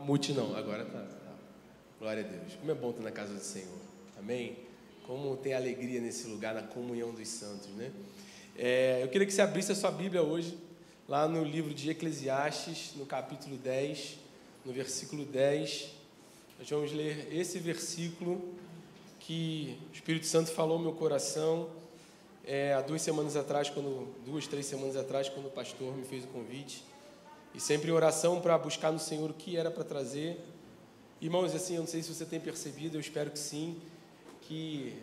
mute não, agora tá. Glória a Deus. Como é bom estar na casa do Senhor. Amém? Como tem alegria nesse lugar, na comunhão dos santos, né? Eu queria que você abrisse a sua Bíblia hoje, lá no livro de Eclesiastes, no capítulo 10, no versículo 10. Nós vamos ler esse versículo que o Espírito Santo falou no meu coração há 2 semanas atrás, 3 semanas atrás, quando o pastor me fez o convite. E sempre em oração para buscar no Senhor o que era para trazer. Irmãos, assim, eu não sei se você tem percebido, eu espero que sim, que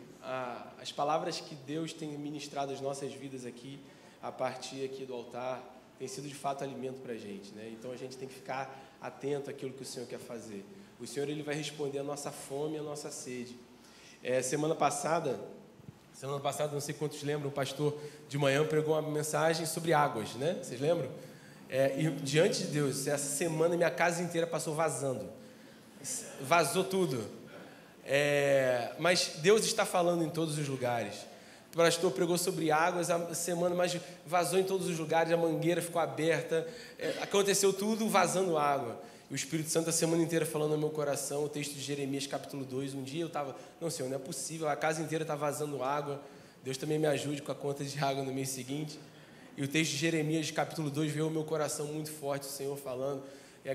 as palavras que Deus tem ministrado às nossas vidas aqui, a partir aqui do altar, tem sido de fato alimento para a gente, né? Então a gente tem que ficar atento àquilo que o Senhor quer fazer. O Senhor, Ele vai responder a nossa fome e a nossa sede. Semana passada, não sei quantos lembram, o pastor de manhã pregou uma mensagem sobre águas, né? Vocês lembram? E diante de Deus, essa semana minha casa inteira passou vazou tudo. Mas Deus está falando em todos os lugares. O pastor pregou sobre águas a semana, mas vazou em todos os lugares, a mangueira ficou aberta, aconteceu tudo vazando água. E o Espírito Santo a semana inteira falando no meu coração, o texto de Jeremias capítulo 2, um dia eu estava, não, Senhor, não é possível, a casa inteira está vazando água, Deus também me ajude com a conta de água no mês seguinte. E o texto de Jeremias capítulo 2 veio ao meu coração muito forte, o Senhor falando,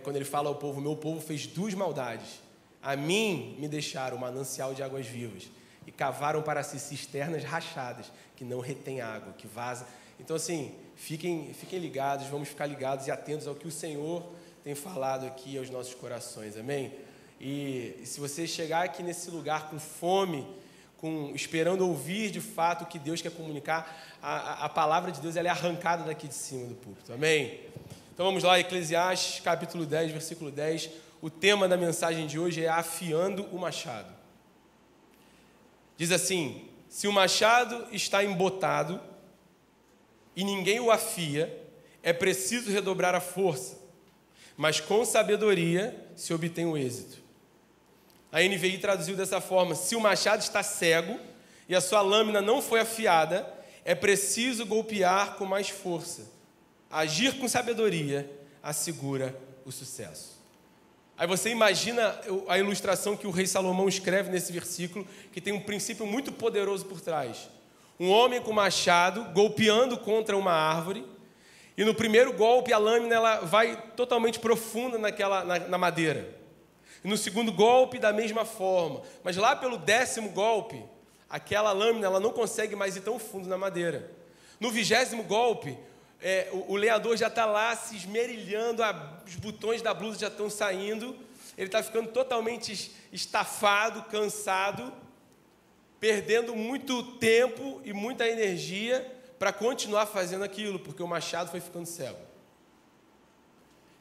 quando Ele fala ao povo, meu povo fez 2 maldades, a mim me deixaram um manancial de águas vivas, e cavaram para si cisternas rachadas, que não retém água, que vaza. Então assim, fiquem ligados, vamos ficar ligados e atentos ao que o Senhor tem falado aqui aos nossos corações, amém? E se você chegar aqui nesse lugar com fome, esperando ouvir de fato o que Deus quer comunicar, a palavra de Deus ela é arrancada daqui de cima do púlpito, amém? Então vamos lá, Eclesiastes capítulo 10, versículo 10, o tema da mensagem de hoje é afiando o machado. Diz assim, se o machado está embotado e ninguém o afia, é preciso redobrar a força, mas com sabedoria se obtém o êxito. A NVI traduziu dessa forma, se o machado está cego e a sua lâmina não foi afiada, é preciso golpear com mais força. Agir com sabedoria assegura o sucesso. Aí você imagina a ilustração que o rei Salomão escreve nesse versículo, que tem um princípio muito poderoso por trás. Um homem com machado golpeando contra uma árvore, e no primeiro golpe a lâmina ela vai totalmente profunda na madeira. E no segundo golpe da mesma forma. Mas lá pelo 10º golpe, aquela lâmina ela não consegue mais ir tão fundo na madeira. No 20º golpe, o lenhador já está lá se esmerilhando, os botões da blusa já estão saindo, ele está ficando totalmente estafado, cansado, perdendo muito tempo e muita energia para continuar fazendo aquilo, porque o machado foi ficando cego.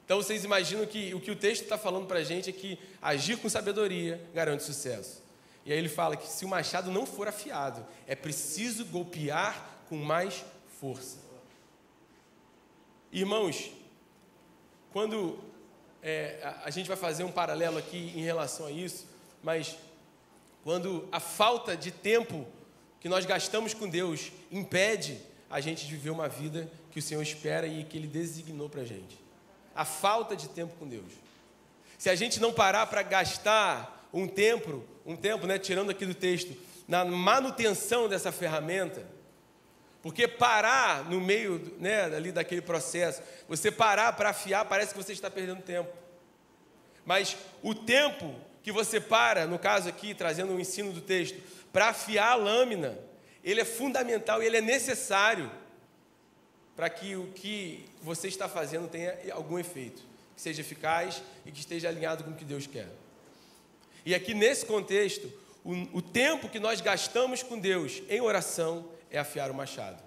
Então vocês imaginam que o o texto está falando para a gente é que agir com sabedoria garante sucesso. E aí ele fala que se o machado não for afiado, é preciso golpear com mais força. Irmãos, quando a gente vai fazer um paralelo aqui em relação a isso, mas quando a falta de tempo que nós gastamos com Deus impede a gente de viver uma vida que o Senhor espera e que Ele designou para a gente. A falta de tempo com Deus. Se a gente não parar para gastar um tempo, né, tirando aqui do texto, na manutenção dessa ferramenta, porque parar no meio, né, ali daquele processo, você parar para afiar, parece que você está perdendo tempo. Mas o tempo que você para, no caso aqui, trazendo o ensino do texto, para afiar a lâmina, ele é fundamental e ele é necessário para que o que você está fazendo tenha algum efeito, que seja eficaz e que esteja alinhado com o que Deus quer. E aqui nesse contexto, o tempo que nós gastamos com Deus em oração é afiar o machado.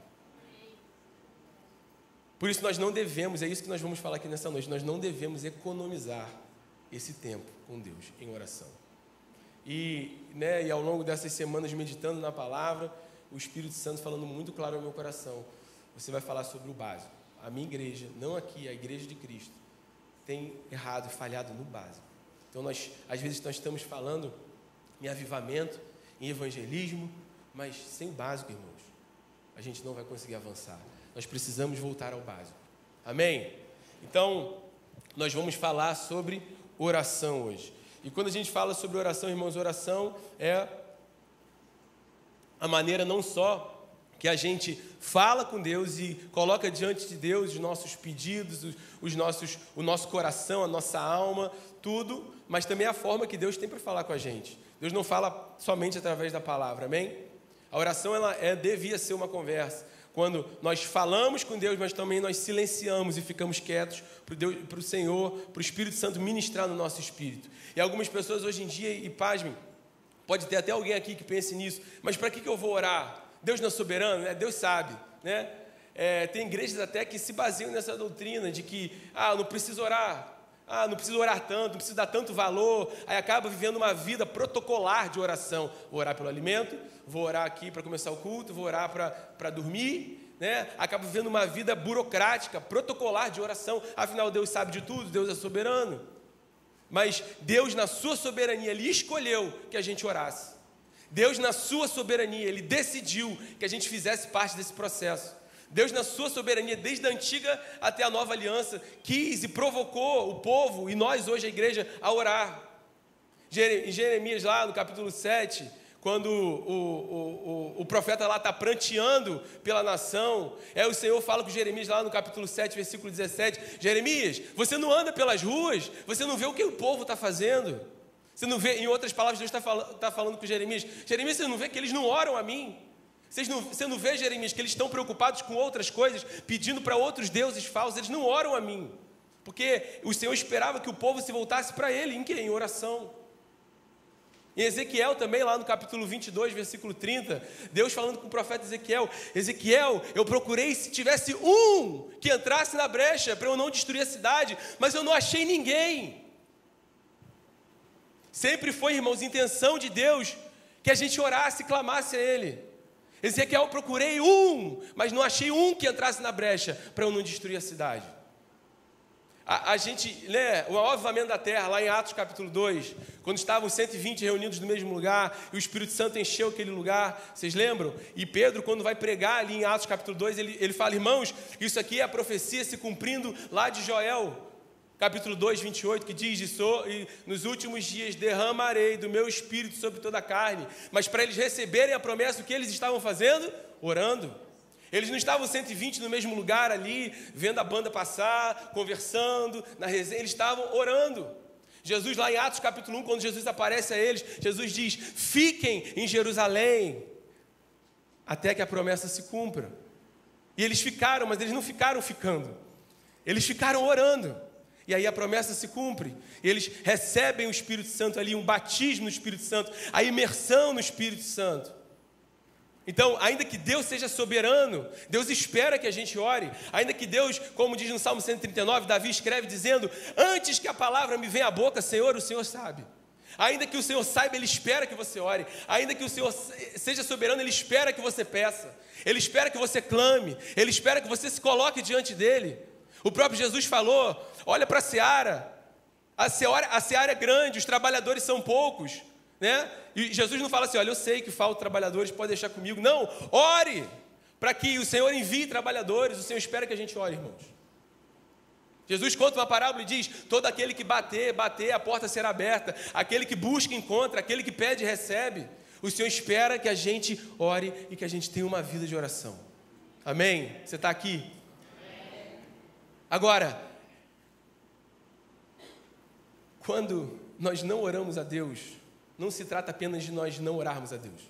Por isso nós não devemos, é isso que nós vamos falar aqui nessa noite, nós não devemos economizar esse tempo com Deus em oração. E ao longo dessas semanas meditando na palavra, o Espírito Santo falando muito claro ao meu coração, você vai falar sobre o básico. A minha igreja, não aqui, a igreja de Cristo, tem errado e falhado no básico. Então às vezes nós estamos falando em avivamento, em evangelismo, mas sem o básico, irmãos, a gente não vai conseguir avançar. Nós precisamos voltar ao básico. Amém? Então, nós vamos falar sobre oração hoje. E quando a gente fala sobre oração, irmãos, oração é a maneira não só que a gente fala com Deus e coloca diante de Deus os nossos pedidos, o nosso coração, a nossa alma, tudo, mas também a forma que Deus tem para falar com a gente. Deus não fala somente através da palavra, amém? A oração devia ser uma conversa, quando nós falamos com Deus, mas também nós silenciamos e ficamos quietos para o Senhor, para o Espírito Santo ministrar no nosso espírito. E algumas pessoas hoje em dia, e pasmem, pode ter até alguém aqui que pense nisso, mas para que eu vou orar? Deus não é soberano, né? Deus sabe, né? Tem igrejas até que se baseiam nessa doutrina de que, não preciso orar, não preciso orar tanto, não preciso dar tanto valor, aí acaba vivendo uma vida protocolar de oração. Vou orar pelo alimento, vou orar aqui para começar o culto, vou orar para dormir, né? Acaba vivendo uma vida burocrática, protocolar de oração, afinal Deus sabe de tudo, Deus é soberano. Mas Deus, na sua soberania, Ele escolheu que a gente orasse. Deus, na sua soberania, Ele decidiu que a gente fizesse parte desse processo. Deus, na sua soberania, desde a antiga até a nova aliança, quis e provocou o povo, e nós hoje, a igreja, a orar. Em Jeremias, lá no capítulo 7, quando o profeta lá está pranteando pela nação, o Senhor fala com Jeremias lá no capítulo 7, versículo 17, Jeremias, você não anda pelas ruas, você não vê o que o povo está fazendo. Você não vê, em outras palavras, Deus está falando com Jeremias. Jeremias, você não vê que eles não oram a mim? Você não vê, Jeremias, que eles estão preocupados com outras coisas, pedindo para outros deuses falsos? Eles não oram a mim. Porque o Senhor esperava que o povo se voltasse para Ele. Em quê? Em oração. Em Ezequiel também, lá no capítulo 22, versículo 30, Deus falando com o profeta Ezequiel, Ezequiel, eu procurei se tivesse um que entrasse na brecha para eu não destruir a cidade, mas eu não achei ninguém. Sempre foi, irmãos, intenção de Deus que a gente orasse e clamasse a Ele. Ezequiel, eu procurei mas não achei um que entrasse na brecha para eu não destruir a cidade. A gente lê o avivamento da terra, lá em Atos capítulo 2, quando estavam 120 reunidos no mesmo lugar, e o Espírito Santo encheu aquele lugar, vocês lembram? E Pedro, quando vai pregar ali em Atos capítulo 2, ele fala, irmãos, isso aqui é a profecia se cumprindo lá de Joel, capítulo 2, 28, que diz, e nos últimos dias derramarei do meu Espírito sobre toda a carne, mas para eles receberem a promessa, o que eles estavam fazendo? Orando. Eles não estavam 120 no mesmo lugar ali, vendo a banda passar, conversando, na resenha, eles estavam orando. Jesus, lá em Atos capítulo 1, quando Jesus aparece a eles, Jesus diz, fiquem em Jerusalém, até que a promessa se cumpra. E eles ficaram, mas eles não ficaram ficando, eles ficaram orando. E aí a promessa se cumpre, eles recebem o Espírito Santo ali, um batismo no Espírito Santo, a imersão no Espírito Santo. Então, ainda que Deus seja soberano, Deus espera que a gente ore, ainda que Deus, como diz no Salmo 139, Davi escreve dizendo, antes que a palavra me venha à boca, Senhor, o Senhor sabe. Ainda que o Senhor saiba, Ele espera que você ore, ainda que o Senhor seja soberano, Ele espera que você peça, Ele espera que você clame, Ele espera que você se coloque diante dEle. O próprio Jesus falou, olha para a seara é grande, os trabalhadores são poucos, né? E Jesus não fala assim, olha, eu sei que faltam trabalhadores, pode deixar comigo. Não, ore, para que o Senhor envie trabalhadores, o Senhor espera que a gente ore, irmãos. Jesus conta uma parábola e diz, todo aquele que bater, a porta será aberta, aquele que busca, encontra, aquele que pede, recebe. O Senhor espera que a gente ore e que a gente tenha uma vida de oração. Amém? Você está aqui? Agora, quando nós não oramos a Deus, não se trata apenas de nós não orarmos a Deus.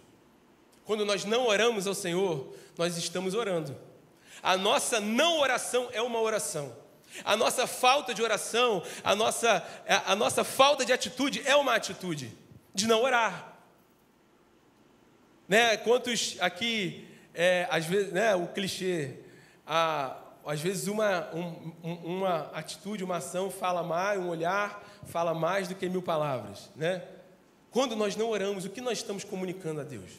Quando nós não oramos ao Senhor, nós estamos orando. A nossa não oração é uma oração. A nossa falta de oração, a nossa falta de atitude é uma atitude de não orar. Né? Quantos aqui, às vezes, né, o clichê, às vezes uma atitude, uma ação fala mais, um olhar fala mais do que 1000 palavras, né? Quando nós não oramos, o que nós estamos comunicando a Deus?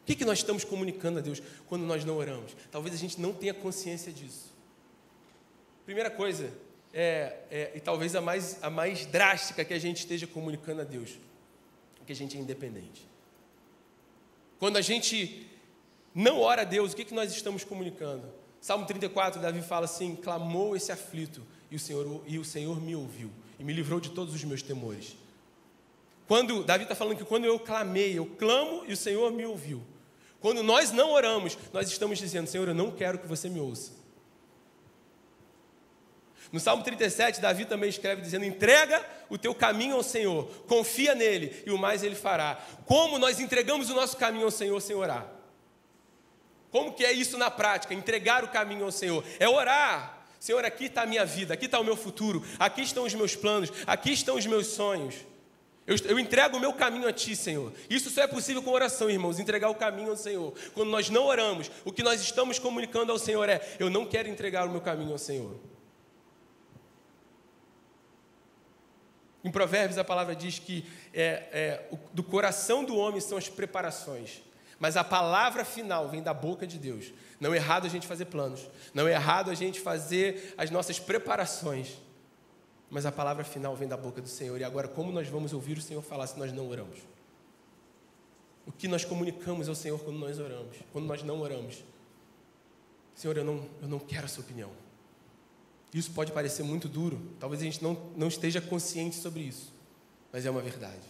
O que nós estamos comunicando a Deus quando nós não oramos? Talvez a gente não tenha consciência disso. Primeira coisa, e talvez a mais drástica que a gente esteja comunicando a Deus, é que a gente é independente. Quando a gente não ora a Deus, o que nós estamos comunicando? Salmo 34, Davi fala assim, clamou esse aflito, e o Senhor me ouviu e me livrou de todos os meus temores. Quando Davi está falando que quando eu clamei, eu clamo e o Senhor me ouviu. Quando nós não oramos, nós estamos dizendo: Senhor, eu não quero que você me ouça. No Salmo 37, Davi também escreve dizendo: entrega o teu caminho ao Senhor, confia nele e o mais ele fará. Como nós entregamos o nosso caminho ao Senhor sem orar? Como que é isso na prática? Entregar o caminho ao Senhor é orar. Senhor, aqui está a minha vida, aqui está o meu futuro, aqui estão os meus planos, aqui estão os meus sonhos. Eu entrego o meu caminho a Ti, Senhor. Isso só é possível com oração, irmãos, entregar o caminho ao Senhor. Quando nós não oramos, o que nós estamos comunicando ao Senhor é: eu não quero entregar o meu caminho ao Senhor. Em Provérbios a palavra diz que do coração do homem são as preparações, mas a palavra final vem da boca de Deus. Não é errado a gente fazer planos, não é errado a gente fazer as nossas preparações, mas a palavra final vem da boca do Senhor. E agora, como nós vamos ouvir o Senhor falar se nós não oramos? O que nós comunicamos ao Senhor quando nós oramos? Quando nós não oramos? Senhor, eu não quero a sua opinião. Isso pode parecer muito duro, talvez a gente não esteja consciente sobre isso, mas é uma verdade.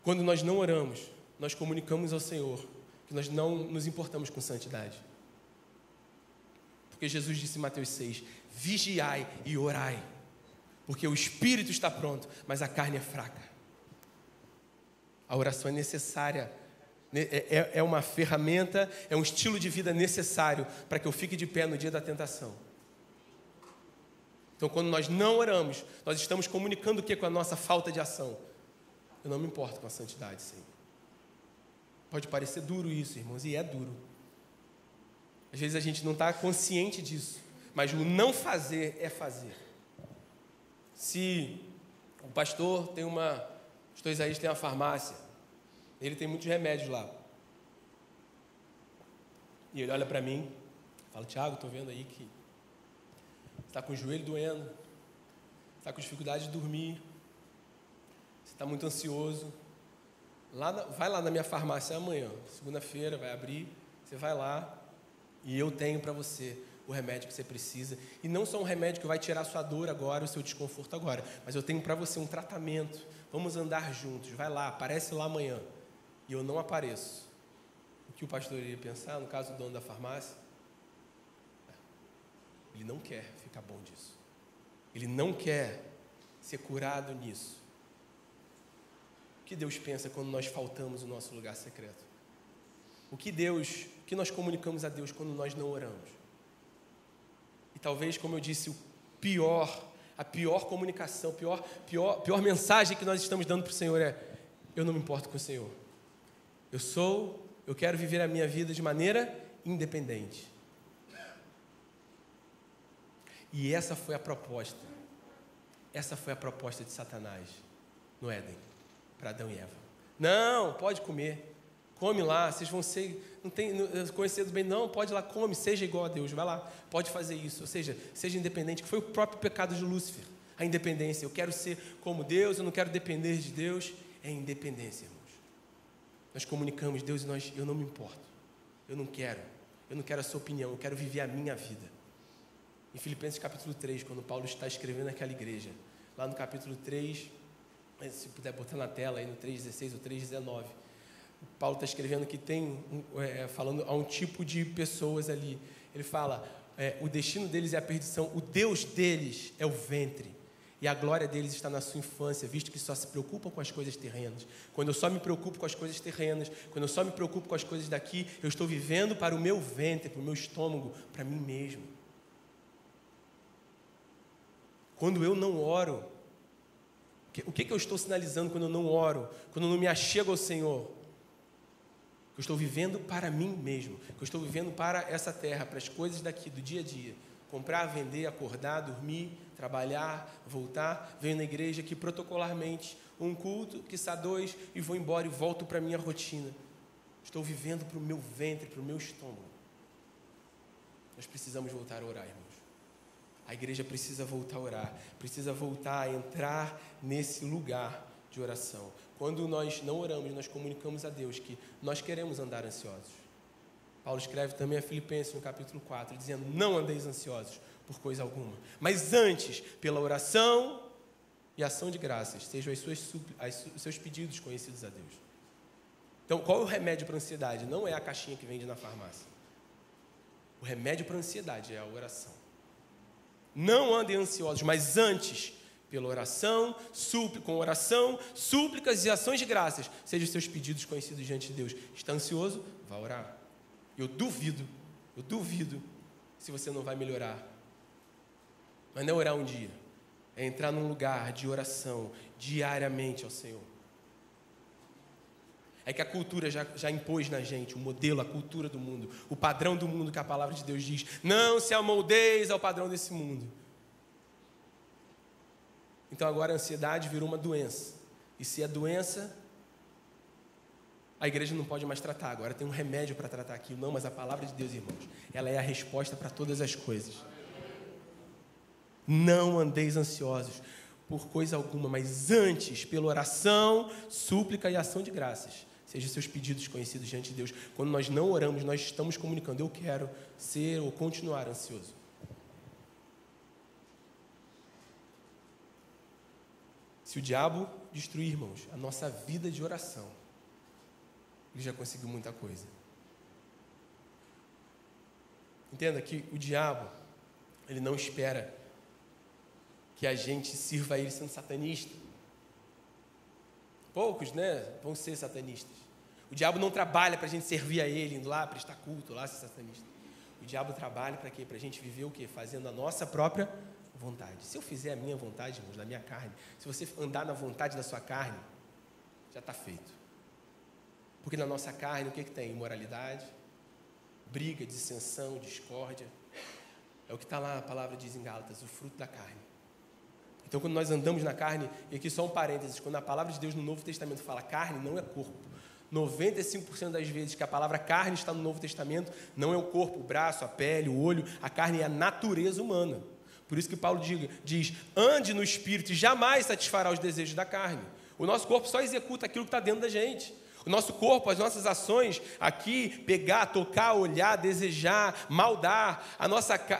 Quando nós não oramos, nós comunicamos ao Senhor que nós não nos importamos com santidade. Porque Jesus disse em Mateus 6, vigiai e orai, porque o espírito está pronto, mas a carne é fraca. A oração é necessária, é uma ferramenta, é um estilo de vida necessário para que eu fique de pé no dia da tentação. Então, quando nós não oramos, nós estamos comunicando o que com a nossa falta de ação? Eu não me importo com a santidade, Senhor. Pode parecer duro isso, irmãos, e é duro. Às vezes a gente não está consciente disso, mas o não fazer é fazer. Se o pastor tem pastor Isaías tem uma farmácia, ele tem muitos remédios lá. E ele olha para mim, fala: Tiago, estou vendo aí que está com o joelho doendo, está com dificuldade de dormir, você está muito ansioso. Vai lá na minha farmácia amanhã, segunda-feira, vai abrir, você vai lá e eu tenho para você o remédio que você precisa. E não só um remédio que vai tirar a sua dor agora, o seu desconforto agora, mas eu tenho para você um tratamento. Vamos andar juntos, vai lá, aparece lá amanhã. E eu não apareço. O que o pastor iria pensar, no caso do dono da farmácia? Ele não quer ficar bom disso. Ele não quer ser curado nisso. O que Deus pensa quando nós faltamos o nosso lugar secreto? O que nós comunicamos a Deus quando nós não oramos? E talvez, como eu disse, a pior comunicação, pior mensagem que nós estamos dando para o Senhor é: eu não me importo com o Senhor. Eu quero viver a minha vida de maneira independente. E essa foi a proposta de Satanás no Éden, para Adão e Eva. Não, pode comer, come lá, vocês vão ser, não tem conhecido bem, não, pode ir lá, come, seja igual a Deus, vai lá, pode fazer isso, ou seja, seja independente, que foi o próprio pecado de Lúcifer, a independência. Eu quero ser como Deus, eu não quero depender de Deus, é independência, irmãos. Nós comunicamos: Deus, eu não me importo, eu não quero a sua opinião, eu quero viver a minha vida. Em Filipenses capítulo 3, quando Paulo está escrevendo aquela igreja, lá no capítulo 3, se puder botar na tela aí no 3,16 ou 3,19, Paulo está escrevendo que falando a um tipo de pessoas ali. Ele fala, o destino deles é a perdição, o Deus deles é o ventre, e a glória deles está na sua infância, visto que só se preocupam com as coisas terrenas. Quando eu só me preocupo com as coisas terrenas, quando eu só me preocupo com as coisas daqui, eu estou vivendo para o meu ventre, para o meu estômago, para mim mesmo. Quando eu não oro, o que eu estou sinalizando quando eu não oro? Quando eu não me achego ao Senhor? Que eu estou vivendo para mim mesmo, que eu estou vivendo para essa terra, para as coisas daqui, do dia a dia. Comprar, vender, acordar, dormir, trabalhar, voltar. Venho na igreja aqui protocolarmente, um culto, quiçá 2, e vou embora e volto para a minha rotina. Estou vivendo para o meu ventre, para o meu estômago. Nós precisamos voltar a orar, irmãos. A igreja precisa voltar a orar, precisa voltar a entrar nesse lugar de oração. Quando nós não oramos, nós comunicamos a Deus que nós queremos andar ansiosos. Paulo escreve também a Filipenses no capítulo 4, dizendo: não andeis ansiosos por coisa alguma, mas antes, pela oração e ação de graças sejam os seus pedidos conhecidos a Deus. Então, qual é o remédio para a ansiedade? Não é a caixinha que vende na farmácia. O remédio para a ansiedade é a oração. Não andem ansiosos, mas antes, pela oração, súplicas e ações de graças, sejam os seus pedidos conhecidos diante de Deus. Está ansioso? Vá orar. Eu duvido se você não vai melhorar. Mas não é orar um dia, é entrar num lugar de oração diariamente ao Senhor. É que a cultura já impôs na gente o modelo, a cultura do mundo, o padrão do mundo que a palavra de Deus diz. Não se amoldeis ao padrão desse mundo. Então agora a ansiedade virou uma doença. E se é doença, a igreja não pode mais tratar. Agora tem um remédio para tratar aquilo. Não, mas a palavra de Deus, irmãos, ela é a resposta para todas as coisas. Não andeis ansiosos por coisa alguma, mas antes, pela oração, súplica e ação de graças, sejam seus pedidos conhecidos diante de Deus. Quando nós não oramos, nós estamos comunicando: eu quero ser ou continuar ansioso. Se o diabo destruir, irmãos, a nossa vida de oração, ele já conseguiu muita coisa. Entenda que o diabo, ele não espera que a gente sirva a ele sendo satanista. Poucos, vão ser satanistas. O diabo não trabalha para a gente servir a ele, indo lá prestar culto, lá ser satanista. O diabo trabalha para quê? Para a gente viver o quê? Fazendo a nossa própria vontade. Se eu fizer a minha vontade, irmãos, na minha carne, se você andar na vontade da sua carne, já está feito. Porque na nossa carne, o que tem? Imoralidade, briga, dissensão, discórdia. É o que está lá, a palavra diz em Gálatas, o fruto da carne. Então, quando nós andamos na carne, e aqui só um parênteses, quando a palavra de Deus no Novo Testamento fala carne, não é corpo. 95% das vezes que a palavra carne está no Novo Testamento, não é o corpo, o braço, a pele, o olho, a carne é a natureza humana. Por isso que Paulo diz, ande no Espírito e jamais satisfará os desejos da carne. O nosso corpo só executa aquilo que está dentro da gente. O nosso corpo, as nossas ações aqui, pegar, tocar, olhar, desejar, maldar,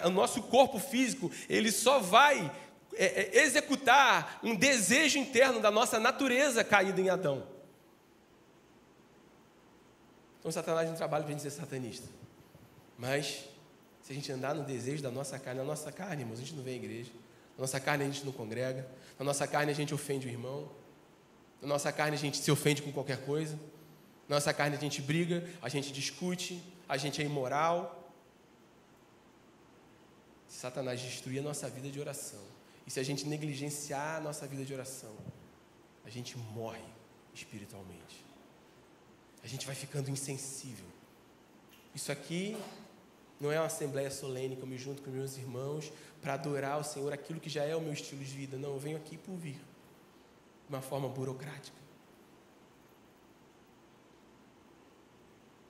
o nosso corpo físico, ele só vai executar um desejo interno da nossa natureza caída em Adão. Então Satanás não trabalha para a gente ser satanista. Mas se a gente andar no desejo da nossa carne, na nossa carne, irmãos, a gente não vem à igreja. Na nossa carne a gente não congrega. Na nossa carne a gente ofende o irmão. Na nossa carne a gente se ofende com qualquer coisa. Na nossa carne a gente briga, a gente discute, a gente é imoral. Se Satanás destruir a nossa vida de oração, e se a gente negligenciar a nossa vida de oração, a gente morre espiritualmente. A gente vai ficando insensível. Isso aqui não é uma assembleia solene que eu me junto com meus irmãos para adorar ao Senhor aquilo que já é o meu estilo de vida. Não, eu venho aqui por vir. De uma forma burocrática.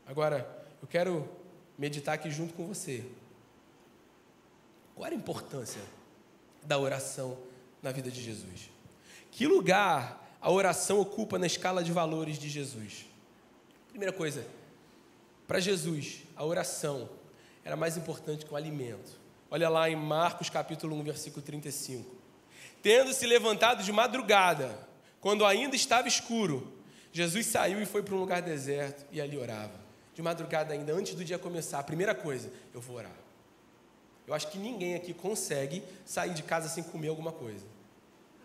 Agora, eu quero meditar aqui junto com você. Qual era a importância da oração na vida de Jesus? Que lugar a oração ocupa na escala de valores de Jesus? Primeira coisa, para Jesus, a oração era mais importante que o alimento. Olha lá em Marcos capítulo 1, versículo 35. Tendo se levantado de madrugada, quando ainda estava escuro, Jesus saiu e foi para um lugar deserto e ali orava. De madrugada ainda, antes do dia começar, a primeira coisa, eu vou orar. Eu acho que ninguém aqui consegue sair de casa sem comer alguma coisa.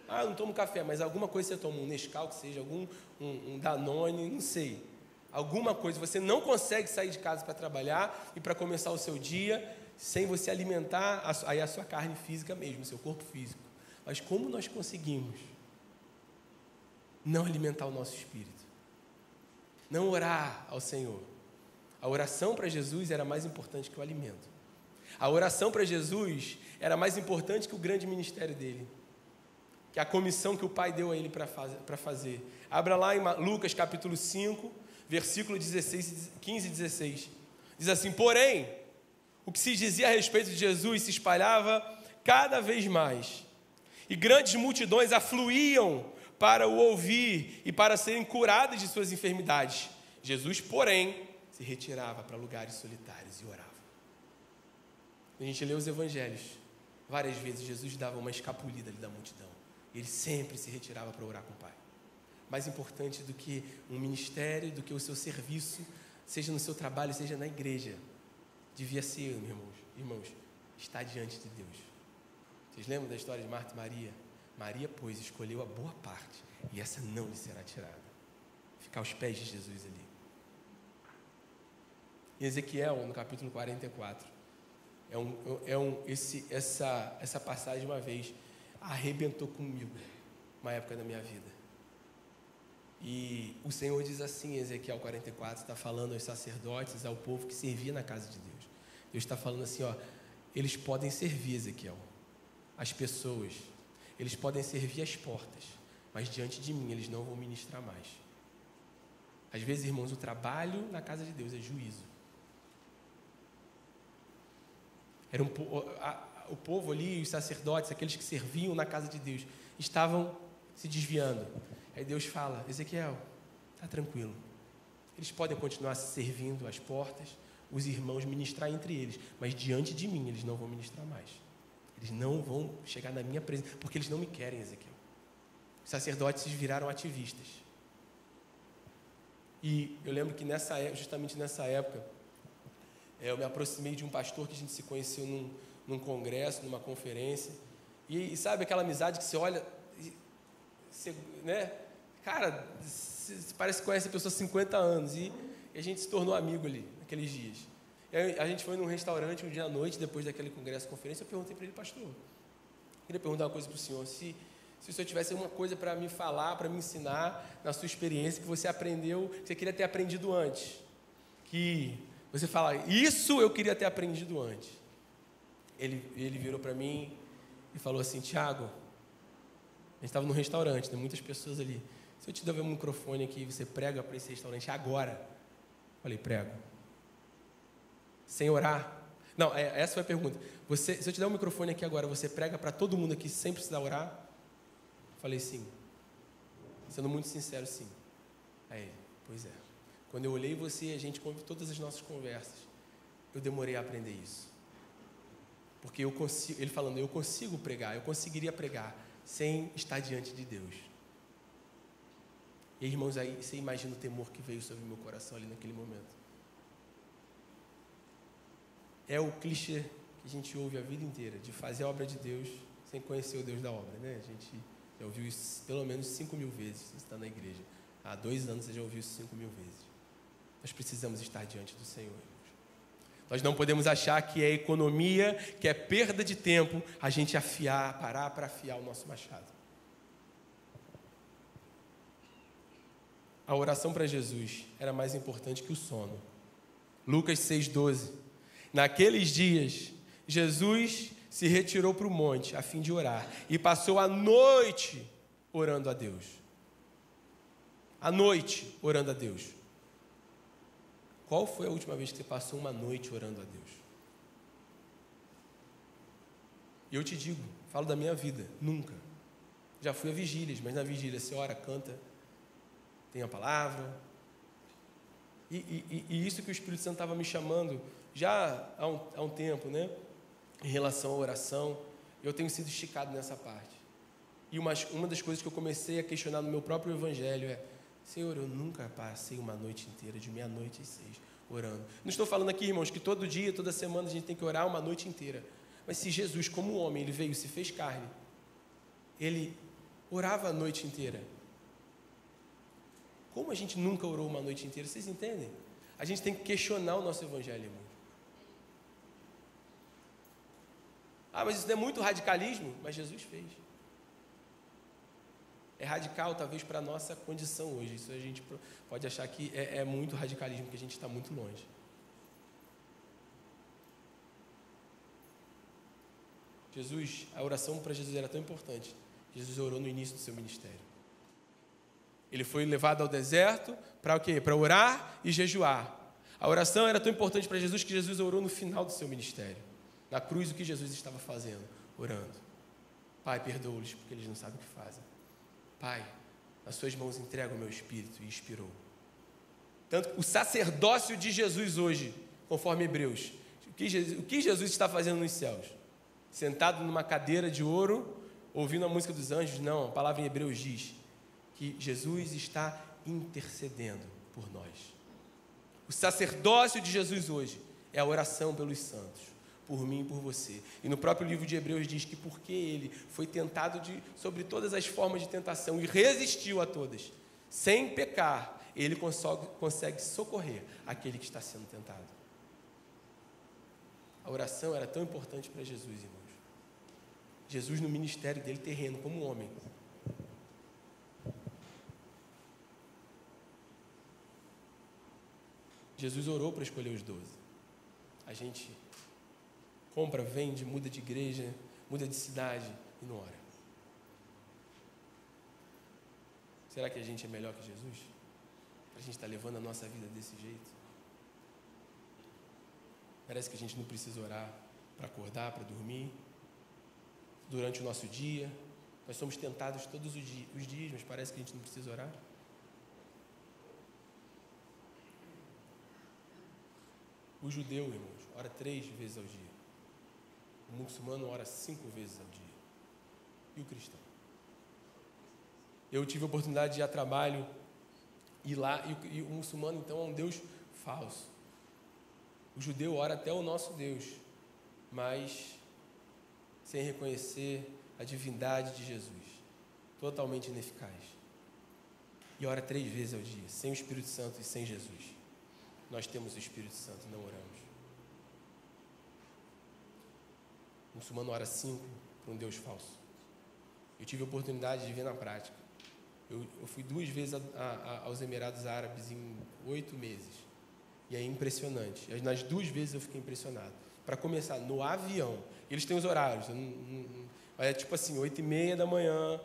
Eu não tomo café, mas alguma coisa você toma, um Nescau que seja, um Danone, não sei. Alguma coisa, você não consegue sair de casa para trabalhar e para começar o seu dia sem você alimentar a sua carne física mesmo, o seu corpo físico. Mas como nós conseguimos não alimentar o nosso espírito? Não orar ao Senhor? A oração para Jesus era mais importante que o alimento. A oração para Jesus era mais importante que o grande ministério dele, que a comissão que o Pai deu a ele para fazer. Abra lá em Lucas capítulo 5, versículo 15 e 16. Diz assim: porém, o que se dizia a respeito de Jesus se espalhava cada vez mais, e grandes multidões afluíam para o ouvir e para serem curadas de suas enfermidades. Jesus, porém, se retirava para lugares solitários e orava. A gente lê os evangelhos, várias vezes Jesus dava uma escapulida ali da multidão, Ele sempre se retirava para orar com o Pai. Mais importante do que um ministério, do que o seu serviço, seja no seu trabalho, seja na igreja, devia ser, irmãos, estar diante de Deus. Vocês lembram da história de Marta e Maria? Maria, pois, escolheu a boa parte, e essa não lhe será tirada. Ficar aos pés de Jesus ali. Em Ezequiel, no capítulo 44, essa passagem uma vez arrebentou comigo, uma época da minha vida. E o Senhor diz assim, em Ezequiel 44, está falando aos sacerdotes, ao povo que servia na casa de Deus. Deus está falando assim, eles podem servir, Ezequiel, as pessoas, eles podem servir as portas, mas diante de mim eles não vão ministrar mais. Às vezes, irmãos, o trabalho na casa de Deus é juízo. O povo ali, os sacerdotes, aqueles que serviam na casa de Deus, estavam se desviando. Aí Deus fala, Ezequiel, está tranquilo. Eles podem continuar servindo às portas, os irmãos ministrar entre eles, mas diante de mim eles não vão ministrar mais. Eles não vão chegar na minha presença, porque eles não me querem, Ezequiel. Os sacerdotes viraram ativistas. E eu lembro que justamente nessa época, eu me aproximei de um pastor que a gente se conheceu num congresso, numa conferência. E sabe aquela amizade que você olha, né? Cara, você parece que conhece a pessoa há 50 anos. E a gente se tornou amigo ali, naqueles dias. A gente foi num restaurante um dia à noite, depois daquele congresso, conferência. Eu perguntei para ele, pastor, eu queria perguntar uma coisa para o senhor. Se o senhor tivesse alguma coisa para me falar, para me ensinar, na sua experiência, que você aprendeu, que você queria ter aprendido antes. Que você fala, isso eu queria ter aprendido antes. Ele virou para mim e falou assim, Tiago, a gente estava num restaurante, tem muitas pessoas ali. Se eu te der um microfone aqui, você prega para esse restaurante agora? Eu falei, prego. Sem orar? Não, essa foi a pergunta. Se eu te der um microfone aqui agora, você prega para todo mundo aqui sem precisar orar? Eu falei, sim. Sendo muito sincero, sim. Aí ele, pois é. Quando eu olhei você, a gente, com todas as nossas conversas, eu demorei a aprender isso. Porque ele falando, eu consigo pregar, eu conseguiria pregar sem estar diante de Deus. E irmãos, aí você imagina o temor que veio sobre o meu coração ali naquele momento. É o clichê que a gente ouve a vida inteira, de fazer a obra de Deus sem conhecer o Deus da obra, né? A gente já ouviu isso pelo menos 5.000 vezes, você está na igreja. Há 2 anos você já ouviu isso 5.000 vezes. Nós precisamos estar diante do Senhor. Nós não podemos achar que é economia, que é perda de tempo, a gente parar para afiar o nosso machado. A oração para Jesus era mais importante que o sono. Lucas 6,12. Naqueles dias, Jesus se retirou para o monte a fim de orar e passou a noite orando a Deus. A noite orando a Deus. Qual foi a última vez que você passou uma noite orando a Deus? E eu te digo, falo da minha vida, nunca. Já fui a vigílias, mas na vigília você ora, canta, tem a palavra. E isso que o Espírito Santo estava me chamando já há um tempo, né? Em relação à oração, eu tenho sido esticado nessa parte. E uma das coisas que eu comecei a questionar no meu próprio evangelho é: Senhor, eu nunca passei uma noite inteira, de meia-noite às 6, orando. Não estou falando aqui, irmãos, que todo dia, toda semana a gente tem que orar uma noite inteira. Mas se Jesus, como homem, ele veio, se fez carne, ele orava a noite inteira. Como a gente nunca orou uma noite inteira? Vocês entendem? A gente tem que questionar o nosso evangelho, irmão. Ah, mas isso não é muito radicalismo? Mas Jesus fez. É radical, talvez, para a nossa condição hoje. Isso a gente pode achar que é muito radicalismo, porque a gente está muito longe. A oração para Jesus era tão importante. Jesus orou no início do seu ministério. Ele foi levado ao deserto para o quê? Para orar e jejuar. A oração era tão importante para Jesus que Jesus orou no final do seu ministério. Na cruz, o que Jesus estava fazendo? Orando. Pai, perdoa-os, porque eles não sabem o que fazem. Pai, nas suas mãos entrego o meu espírito, e expirou. Tanto o sacerdócio de Jesus hoje, conforme Hebreus, o que Jesus está fazendo nos céus? Sentado numa cadeira de ouro, ouvindo a música dos anjos, não. A palavra em Hebreus diz que Jesus está intercedendo por nós. O sacerdócio de Jesus hoje é a oração pelos santos, por mim e por você. E no próprio livro de Hebreus diz que porque ele foi tentado sobre todas as formas de tentação e resistiu a todas, sem pecar, ele consegue socorrer aquele que está sendo tentado. A oração era tão importante para Jesus, irmãos. Jesus no ministério dele terreno, como homem. Jesus orou para escolher os 12. A gente compra, vende, muda de igreja, muda de cidade e não ora. Será que a gente é melhor que Jesus? A gente está levando a nossa vida desse jeito? Parece que a gente não precisa orar para acordar, para dormir, durante o nosso dia. Nós somos tentados todos os dias, mas parece que a gente não precisa orar. O judeu, irmãos, ora 3 vezes ao dia. O muçulmano ora 5 vezes ao dia. E o cristão? Eu tive a oportunidade de ir a trabalho, ir lá, e o muçulmano, então, é um Deus falso. O judeu ora até o nosso Deus, mas sem reconhecer a divindade de Jesus, totalmente ineficaz. E ora 3 vezes ao dia, sem o Espírito Santo e sem Jesus. Nós temos o Espírito Santo, não oramos. O muçulmano ora 5 para um Deus falso. Eu tive a oportunidade de ver na prática. Eu fui 2 vezes aos Emirados Árabes em 8 meses. E é impressionante. Nas 2 vezes eu fiquei impressionado. Para começar, no avião, eles têm os horários. É tipo assim, 8h30 da manhã,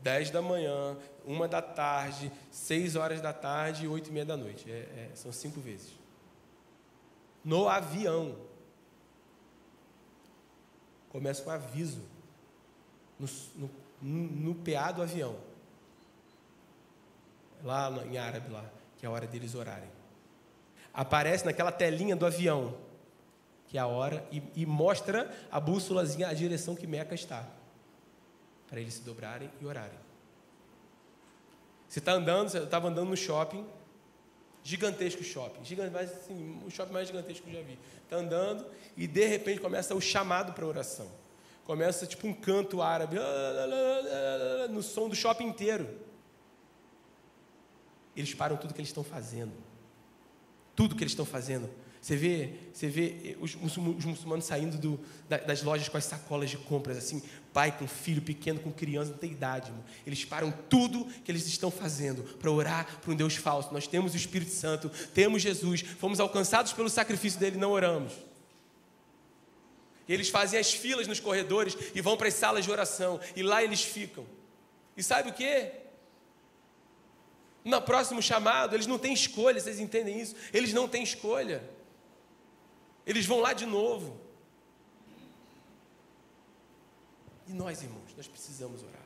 10 da manhã, 1 da tarde, 6 horas da tarde e 8h30 da noite. São 5 vezes. No avião. Começa com aviso. No PA do avião. Lá em árabe, lá, que é a hora deles orarem. Aparece naquela telinha do avião, que é a hora, e mostra a bússolazinha, a direção que Meca está. Para eles se dobrarem e orarem. Você estava andando no shopping, gigantesco shopping, mas assim, o shopping mais gigantesco que eu já vi. Está andando e de repente começa o chamado para oração. Começa tipo um canto árabe, no som do shopping inteiro. Eles param tudo que eles estão fazendo. Tudo que eles estão fazendo. Você vê os muçulmanos saindo das lojas com as sacolas de compras, assim, pai com filho pequeno, com criança, não tem idade, irmão. Eles param tudo que eles estão fazendo para orar para um Deus falso. Nós temos o Espírito Santo, temos Jesus, fomos alcançados pelo sacrifício dele, não oramos. Eles fazem as filas nos corredores e vão para as salas de oração, e lá eles ficam. E sabe o quê? No próximo chamado, eles não têm escolha, vocês entendem isso? Eles não têm escolha. Eles vão lá de novo. E nós, irmãos, nós precisamos orar.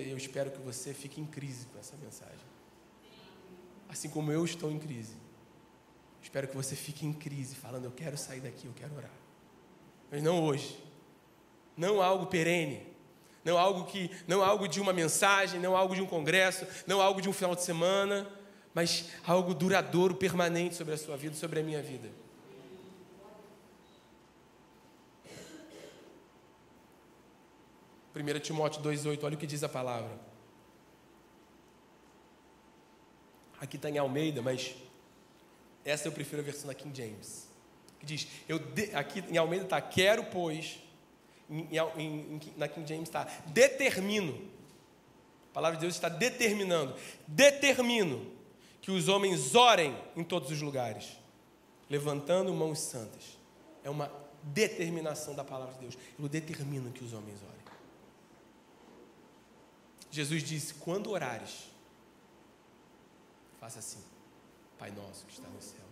Eu espero que você fique em crise com essa mensagem. Assim como eu estou em crise. Espero que você fique em crise, falando, eu quero sair daqui, eu quero orar. Mas não hoje. Não algo perene. Não algo de uma mensagem, não algo de um congresso, não algo de um final de semana, mas algo duradouro, permanente sobre a sua vida, sobre a minha vida. Primeira Timóteo 2,8, olha o que diz a palavra. Aqui está em Almeida, mas essa eu prefiro a versão da King James. Que diz, aqui em Almeida está, quero, pois... Na King James está, determino. A palavra de Deus está determinando. Determino que os homens orem em todos os lugares, levantando mãos santas. É uma determinação da palavra de Deus. Eu determino que os homens orem. Jesus disse, quando orares, faça assim, Pai nosso que está no céu.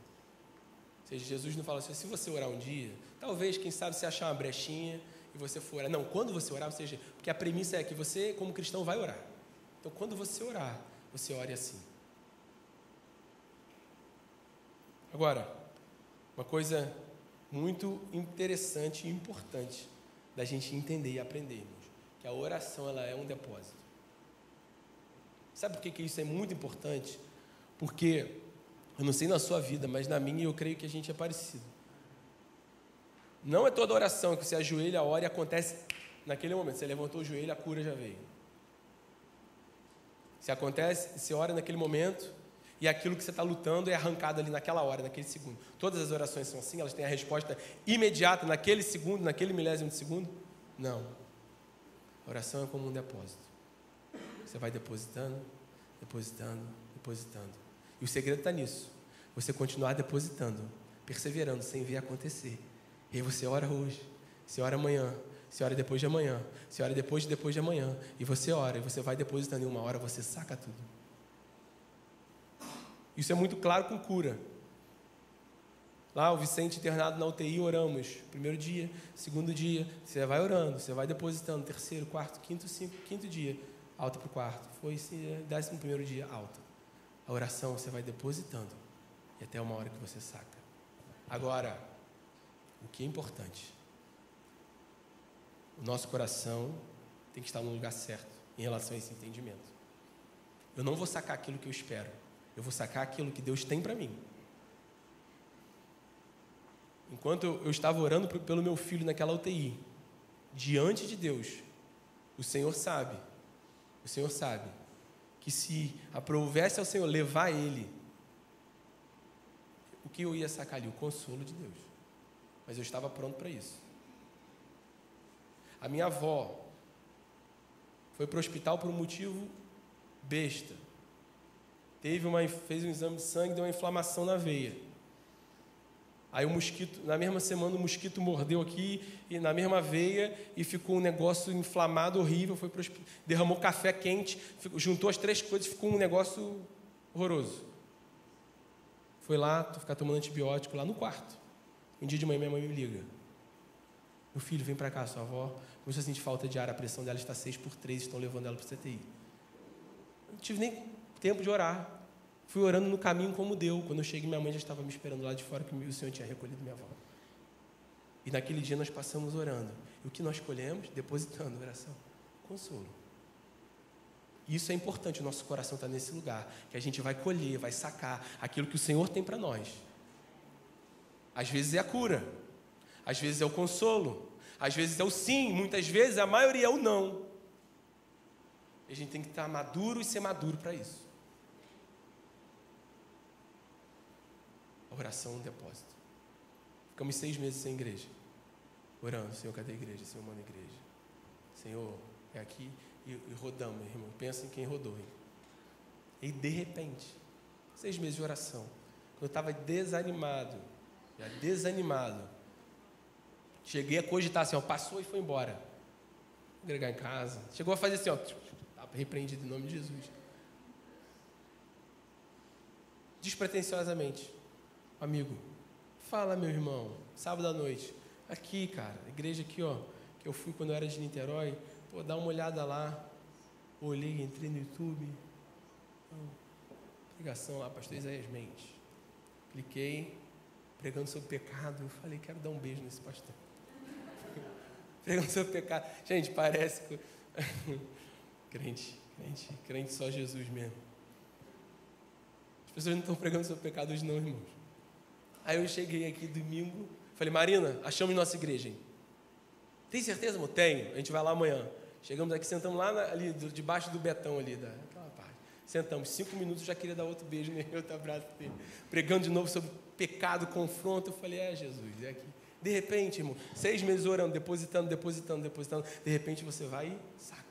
Ou seja, Jesus não fala assim, se você orar um dia, talvez, quem sabe, você achar uma brechinha, e você for orar. Não, quando você orar, ou seja, porque a premissa é que você, como cristão, vai orar. Então, quando você orar, você ore assim. Agora, uma coisa muito interessante e importante da gente entender e aprender, irmãos, que a oração ela é um depósito. Sabe por que isso é muito importante? Porque, eu não sei na sua vida, mas na minha eu creio que a gente é parecido. Não é toda oração que você ajoelha, ora e acontece naquele momento. Você levantou o joelho, a cura já veio. Se acontece, você ora naquele momento e aquilo que você está lutando é arrancado ali naquela hora, naquele segundo. Todas as orações são assim, elas têm a resposta imediata naquele segundo, naquele milésimo de segundo? Não. A oração é como um depósito. Você vai depositando, depositando, depositando. E o segredo está nisso. Você continuar depositando, perseverando, sem ver acontecer. E aí você ora hoje, você ora amanhã, você ora depois de amanhã, você ora depois de amanhã. E você ora, e você vai depositando, e uma hora você saca tudo. Isso é muito claro com cura. Lá o Vicente internado na UTI, oramos. Primeiro dia, segundo dia, você vai orando, você vai depositando. Terceiro, quarto, quinto dia, alta para o quarto. Foi 11º dia, alta. A oração você vai depositando. E até uma hora que você saca. Agora, o que é importante? O nosso coração tem que estar no lugar certo em relação a esse entendimento. Eu não vou sacar aquilo que eu espero. Eu vou sacar aquilo que Deus tem para mim. Enquanto eu estava orando pelo meu filho naquela UTI, diante de Deus, o Senhor sabe que se aprovesse ao Senhor levar ele, o que eu ia sacar ali? O consolo de Deus. Mas eu estava pronto para isso. A minha avó foi para o hospital por um motivo besta. Fez um exame de sangue, deu uma inflamação na veia. Aí o mosquito, na mesma semana o mosquito mordeu aqui, e na mesma veia, e ficou um negócio inflamado, horrível, foi pro hospital, derramou café quente, juntou as 3 coisas, ficou um negócio horroroso. Foi lá, ficar tomando antibiótico lá no quarto. Um dia de manhã minha mãe me liga. Meu filho, vem para cá, sua avó começou a sentir falta de ar, a pressão dela está 6/3, estão levando ela para o CTI. Eu não tive nem tempo de orar. Fui orando no caminho como deu. Quando eu cheguei, minha mãe já estava me esperando lá de fora, que o Senhor tinha recolhido minha avó. E naquele dia nós passamos orando. E o que nós escolhemos? Depositando oração. Consolo. Isso é importante, o nosso coração está nesse lugar, que a gente vai colher, vai sacar aquilo que o Senhor tem para nós. Às vezes é a cura, às vezes é o consolo, às vezes é o sim, muitas vezes a maioria é o não. E a gente tem que estar maduro e ser maduro para isso. A oração é um depósito. Ficamos 6 meses sem igreja, orando: Senhor, cadê a igreja? Senhor, manda a igreja. Senhor, é aqui. E rodamos, irmão. Pensa em quem rodou, hein? E de repente, 6 meses de oração, quando eu estava desanimado, cheguei a cogitar assim, ó, passou e foi embora. Vou agregar em casa. Chegou a fazer assim, ó, repreendido em nome de Jesus. Despretensiosamente: amigo, fala, meu irmão, sábado à noite, aqui, cara, igreja aqui, ó, que eu fui quando eu era de Niterói, pô, dá uma olhada lá. Olhei, entrei no YouTube, pregação lá, pastor Isaías Mendes. Cliquei, pregando sobre pecado. Eu falei: quero dar um beijo nesse pastor. Pregando sobre pecado. Gente, parece que crente só Jesus mesmo. As pessoas não estão pregando sobre pecado hoje não, irmãos. Aí eu cheguei aqui domingo, falei: Marina, achamos nossa igreja, hein? Tem certeza, amor? Tenho. A gente vai lá amanhã. Chegamos aqui, sentamos lá ali, debaixo do betão ali, daquela parte. Sentamos, 5 minutos, já queria dar outro beijo nele, outro abraço dele. Pregando de novo sobre pecado, confronto. Eu falei: Jesus, é aqui. De repente, irmão, 6 meses orando, depositando. De repente você vai e saca.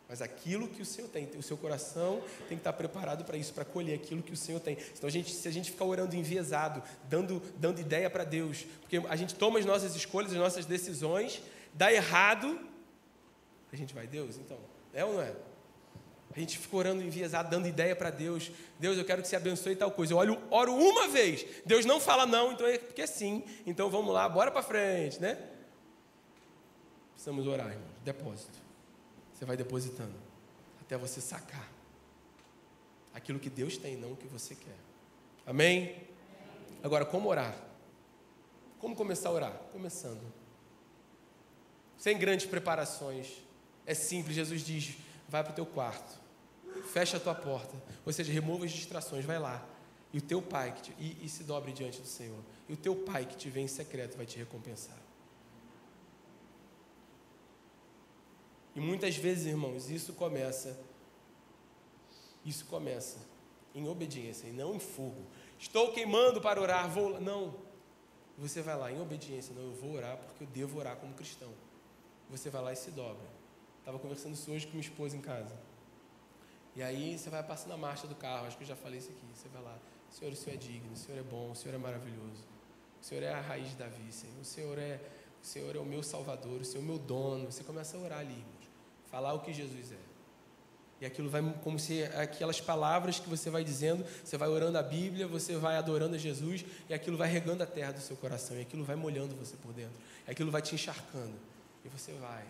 Mas aquilo que o Senhor tem, o seu coração tem que estar preparado para isso, para colher aquilo que o Senhor tem. Então, se a gente ficar orando enviesado, dando ideia para Deus, porque a gente toma as nossas escolhas, as nossas decisões, dá errado, a gente vai: Deus, então, é ou não é? A gente fica orando enviesado, dando ideia para Deus. Deus, eu quero que você abençoe tal coisa. Eu oro uma vez, Deus não fala não, então é porque é sim. Então vamos lá, bora para frente, né? Precisamos orar, irmãos. Depósito. Você vai depositando até você sacar aquilo que Deus tem, não o que você quer. Amém? Agora, como orar? Como começar a orar? Começando. Sem grandes preparações. É simples, Jesus diz, vai para o teu quarto, fecha a tua porta, ou seja, remova as distrações, vai lá. E o teu pai, e se dobre diante do Senhor. E o teu pai que te vê em secreto vai te recompensar. E muitas vezes, irmãos, isso começa em obediência e não em fogo. Estou queimando para orar, vou... Não, você vai lá em obediência. Não, eu vou orar porque eu devo orar como cristão. Você vai lá e se dobra. Estava conversando isso hoje com minha esposa em casa. E aí você vai passando a marcha do carro, acho que eu já falei isso aqui. Você vai lá, Senhor, o Senhor é digno, o Senhor é bom, o Senhor é maravilhoso. O Senhor é a raiz de Davi, Senhor. O Senhor é o meu Salvador, o Senhor é o meu dono. Você começa a orar ali, irmãos. Falar o que Jesus é. E aquilo vai, como se aquelas palavras que você vai dizendo, você vai orando a Bíblia, você vai adorando a Jesus, e aquilo vai regando a terra do seu coração, e aquilo vai molhando você por dentro, e aquilo vai te encharcando, e você vai.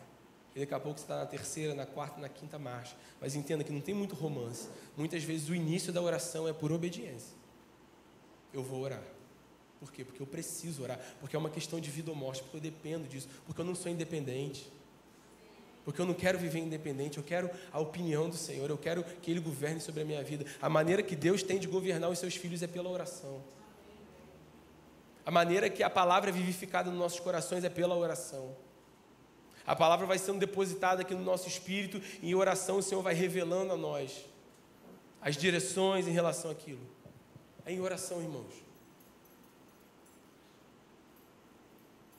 E daqui a pouco você está na terceira, na quarta, na quinta marcha. Mas entenda que não tem muito romance. Muitas vezes o início da oração é por obediência. Eu vou orar. Por quê? Porque eu preciso orar, porque é uma questão de vida ou morte, porque eu dependo disso, porque eu não sou independente. Porque eu não quero viver independente, eu quero a opinião do Senhor, eu quero que Ele governe sobre a minha vida. A maneira que Deus tem de governar os seus filhos é pela oração. A maneira que a palavra é vivificada nos nossos corações é pela oração. A palavra vai sendo depositada aqui no nosso espírito e em oração o Senhor vai revelando a nós as direções em relação àquilo. É em oração, irmãos.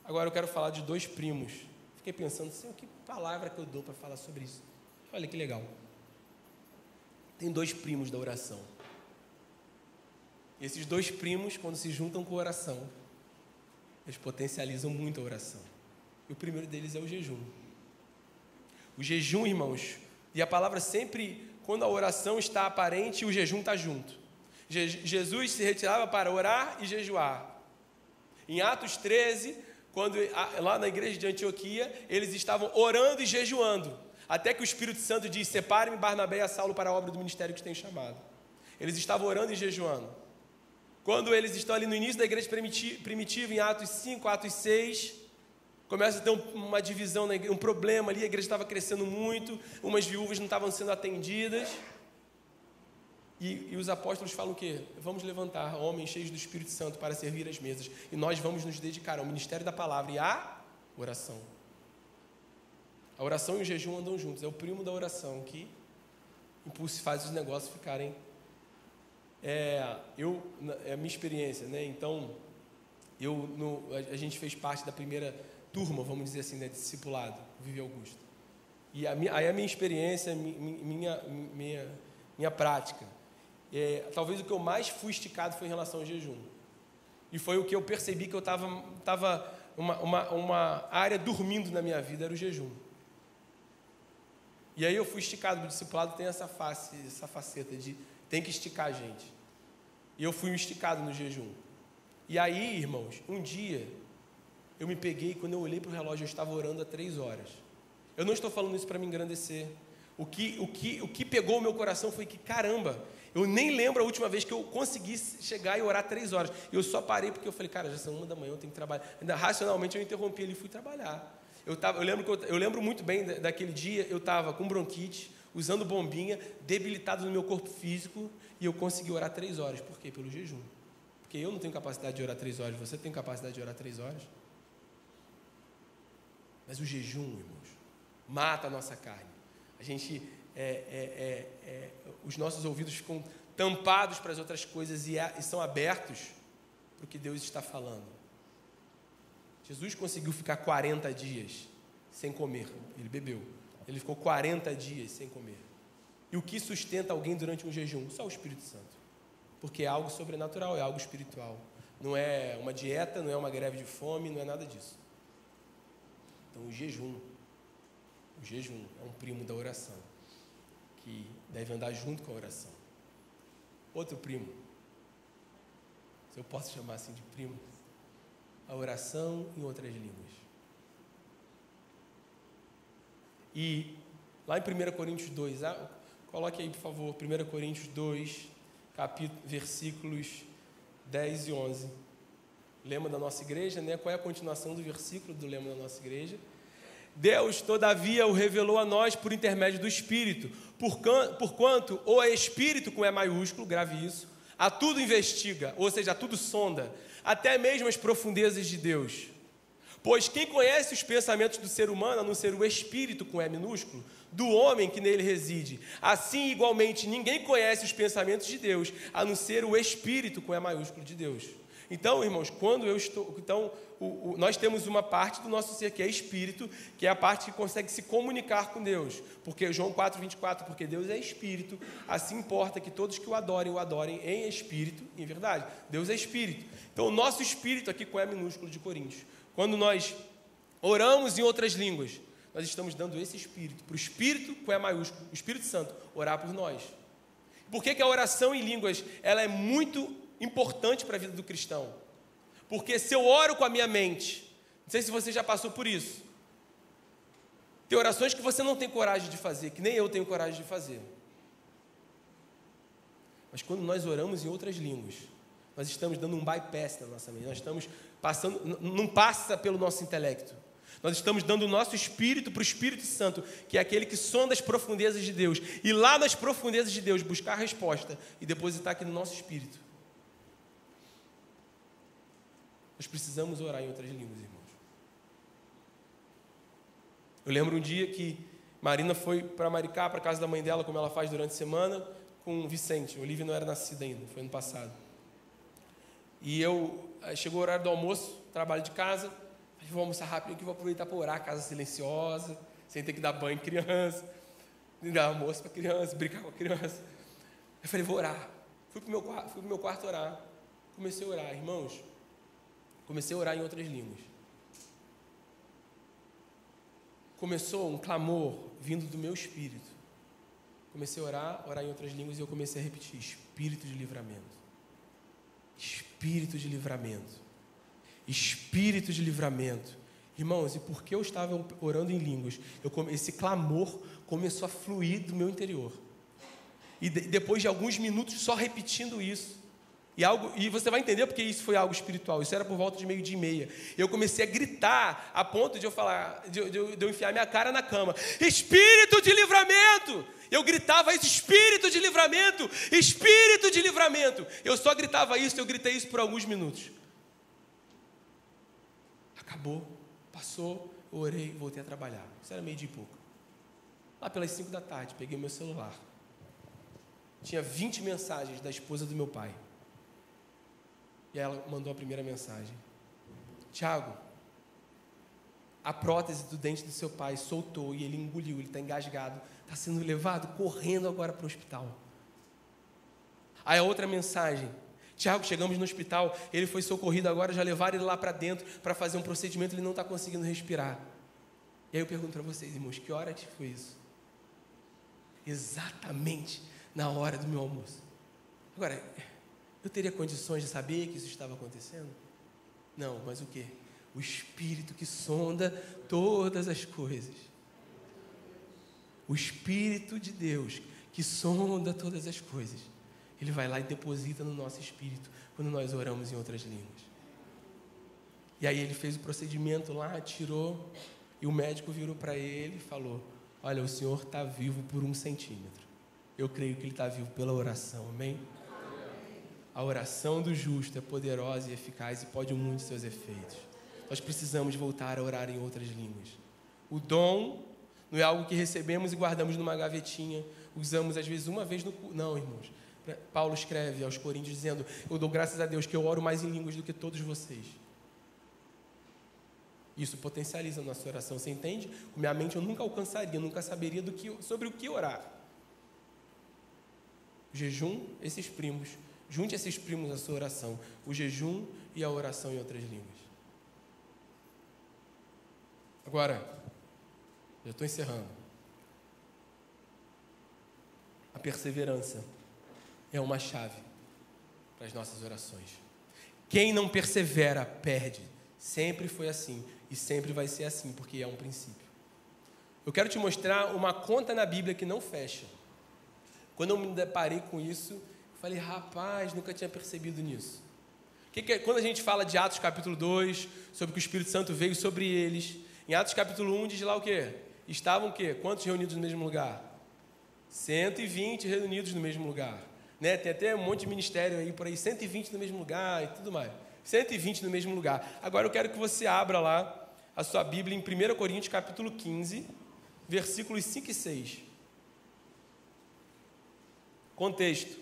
Agora eu quero falar de dois primos. Fiquei pensando, Senhor, que palavra que eu dou para falar sobre isso? Olha que legal. Tem dois primos da oração. E esses dois primos, quando se juntam com a oração, eles potencializam muito a oração. E o primeiro deles é o jejum. O jejum, irmãos, e a palavra sempre, quando a oração está aparente, o jejum está junto. Jesus se retirava para orar e jejuar. Em Atos 13, quando lá na igreja de Antioquia, eles estavam orando e jejuando, até que o Espírito Santo diz, separe-me Barnabé e a Saulo para a obra do ministério que tem chamado. Eles estavam orando e jejuando. Quando eles estão ali no início da igreja primitiva, em Atos 5, Atos 6, começa a ter uma divisão, um problema ali, a igreja estava crescendo muito, umas viúvas não estavam sendo atendidas, e os apóstolos falam o quê? Vamos levantar homens cheios do Espírito Santo para servir as mesas, e nós vamos nos dedicar ao ministério da palavra e à oração. A oração e o jejum andam juntos, é o primo da oração que faz os negócios ficarem... É a minha experiência, né? Então, a gente fez parte da primeira turma, vamos dizer assim, né, de discipulado, Vive Augusto. E aí a minha experiência, minha prática, talvez o que eu mais fui esticado foi em relação ao jejum. E foi o que eu percebi que eu estava uma área dormindo na minha vida, era o jejum. E aí eu fui esticado, o discipulado tem essa faceta de tem que esticar a gente. E eu fui esticado no jejum. E aí, irmãos, um dia eu me peguei, quando eu olhei para o relógio, eu estava orando há 3 horas. Eu não estou falando isso para me engrandecer. O que pegou o meu coração foi que, caramba, eu nem lembro a última vez que eu consegui chegar e orar 3 horas. Eu só parei porque eu falei, cara, já são 1 da manhã, eu tenho que trabalhar. Ainda racionalmente eu interrompi ele e fui trabalhar. Eu lembro muito bem daquele dia, eu estava com bronquite, usando bombinha, debilitado no meu corpo físico, e eu consegui orar 3 horas. Por quê? Pelo jejum. Porque eu não tenho capacidade de orar 3 horas, você tem capacidade de orar 3 horas? Mas o jejum, irmãos, mata a nossa carne. A gente, os nossos ouvidos ficam tampados para as outras coisas e são abertos para o que Deus está falando. Jesus conseguiu ficar 40 dias sem comer, ele bebeu. Ele ficou 40 dias sem comer. E o que sustenta alguém durante um jejum? Só o Espírito Santo. Porque é algo sobrenatural, é algo espiritual. Não é uma dieta, não é uma greve de fome, não é nada disso. Então o jejum é um primo da oração, que deve andar junto com a oração. Outro primo, se eu posso chamar assim de primo, a oração em outras línguas. E lá em 1 Coríntios 2, coloque aí por favor, 1 Coríntios 2, versículos 10 e 11. lema da nossa igreja, né? Qual é a continuação do versículo do lema da nossa igreja? Deus, todavia, o revelou a nós por intermédio do Espírito, porquanto o Espírito, com E maiúsculo, grave isso, a tudo investiga, ou seja, a tudo sonda, até mesmo as profundezas de Deus. Pois quem conhece os pensamentos do ser humano, a não ser o Espírito, com E minúsculo, do homem que nele reside. Assim, igualmente, ninguém conhece os pensamentos de Deus, a não ser o Espírito, com E maiúsculo, de Deus. Então, irmãos, nós temos uma parte do nosso ser que é Espírito, que é a parte que consegue se comunicar com Deus. Porque João 4,24, porque Deus é Espírito, assim importa que todos que o adorem em Espírito, em verdade. Deus é Espírito. Então, o nosso Espírito, aqui com E minúsculo de Coríntios, quando nós oramos em outras línguas, nós estamos dando esse Espírito, para o Espírito, com E maiúsculo, o Espírito Santo, orar por nós. Por que a oração em línguas ela é muito importante para a vida do cristão? Porque se eu oro com a minha mente, não sei se você já passou por isso, tem orações que você não tem coragem de fazer, que nem eu tenho coragem de fazer. Mas quando nós oramos em outras línguas, nós estamos dando um bypass na nossa mente, nós estamos passando, não passa pelo nosso intelecto. Nós estamos dando o nosso Espírito para o Espírito Santo, que é aquele que sonda as profundezas de Deus, e lá nas profundezas de Deus buscar a resposta e depositar aqui no nosso Espírito. Nós precisamos orar em outras línguas, irmãos. Eu lembro um dia que Marina foi para Maricá, para a casa da mãe dela, como ela faz durante a semana, com o Vicente. O Olívia não era nascida ainda, foi ano passado. E chegou o horário do almoço, trabalho de casa, falei, vou almoçar rápido aqui, vou aproveitar para orar, casa silenciosa, sem ter que dar banho em criança, dar almoço para criança, brincar com a criança. Eu falei, vou orar. Fui para o meu quarto orar. Comecei a orar, irmãos. Comecei a orar em outras línguas. Começou um clamor vindo do meu espírito. Comecei a orar em outras línguas e eu comecei a repetir: Espírito de livramento. Espírito de livramento. Espírito de livramento. Irmãos, e porque eu estava orando em línguas, esse clamor começou a fluir do meu interior. E depois de alguns minutos só repetindo isso, e você vai entender porque isso foi algo espiritual. Isso era por volta de 12:30. Eu comecei a gritar a ponto de eu falar, de eu enfiar minha cara na cama: Espírito de livramento! Eu gritava isso: Espírito de livramento! Espírito de livramento! Eu só gritava isso, eu gritei isso por alguns minutos. Acabou, passou, eu orei, voltei a trabalhar. Isso era 12:30 e pouco. Lá pelas 5 da tarde, peguei meu celular. Tinha 20 mensagens da esposa do meu pai. E ela mandou a primeira mensagem: Tiago, a prótese do dente do seu pai soltou e ele engoliu, ele está engasgado, está sendo levado correndo agora para o hospital. Aí a outra mensagem: Tiago, chegamos no hospital, ele foi socorrido agora, já levaram ele lá para dentro para fazer um procedimento, ele não está conseguindo respirar. E aí eu pergunto para vocês, irmãos, que hora que foi isso? Exatamente na hora do meu almoço. Agora, eu teria condições de saber que isso estava acontecendo? Não, mas o quê? O Espírito que sonda todas as coisas. O Espírito de Deus que sonda todas as coisas. Ele vai lá e deposita no nosso espírito quando nós oramos em outras línguas. E aí ele fez o procedimento lá, tirou, e o médico virou para ele e falou: olha, o senhor está vivo por 1 centímetro. Eu creio que ele está vivo pela oração, amém? A oração do justo é poderosa e eficaz e pode muito seus efeitos. Nós precisamos voltar a orar em outras línguas. O dom não é algo que recebemos e guardamos numa gavetinha, usamos às vezes uma vez no culto. Não, irmãos. Paulo escreve aos Coríntios dizendo: eu dou graças a Deus que eu oro mais em línguas do que todos vocês. Isso potencializa a nossa oração, você entende? Com minha mente eu nunca alcançaria, nunca saberia sobre o que orar. O jejum, esses primos. Junte esses primos à sua oração, o jejum e a oração em outras línguas. Agora, já estou encerrando. A perseverança é uma chave para as nossas orações. Quem não persevera, perde. Sempre foi assim e sempre vai ser assim, porque é um princípio. Eu quero te mostrar uma conta na Bíblia que não fecha. Quando eu me deparei com isso, eu falei: rapaz, nunca tinha percebido nisso. Quando a gente fala de Atos capítulo 2, sobre que o Espírito Santo veio sobre eles, em Atos capítulo 1 diz lá o quê? Estavam o quê? Quantos reunidos no mesmo lugar? 120 reunidos no mesmo lugar. Né? Tem até um monte de ministério aí por aí, 120 no mesmo lugar e tudo mais. 120 no mesmo lugar. Agora eu quero que você abra lá a sua Bíblia em 1 Coríntios capítulo 15, versículos 5 e 6. Contexto.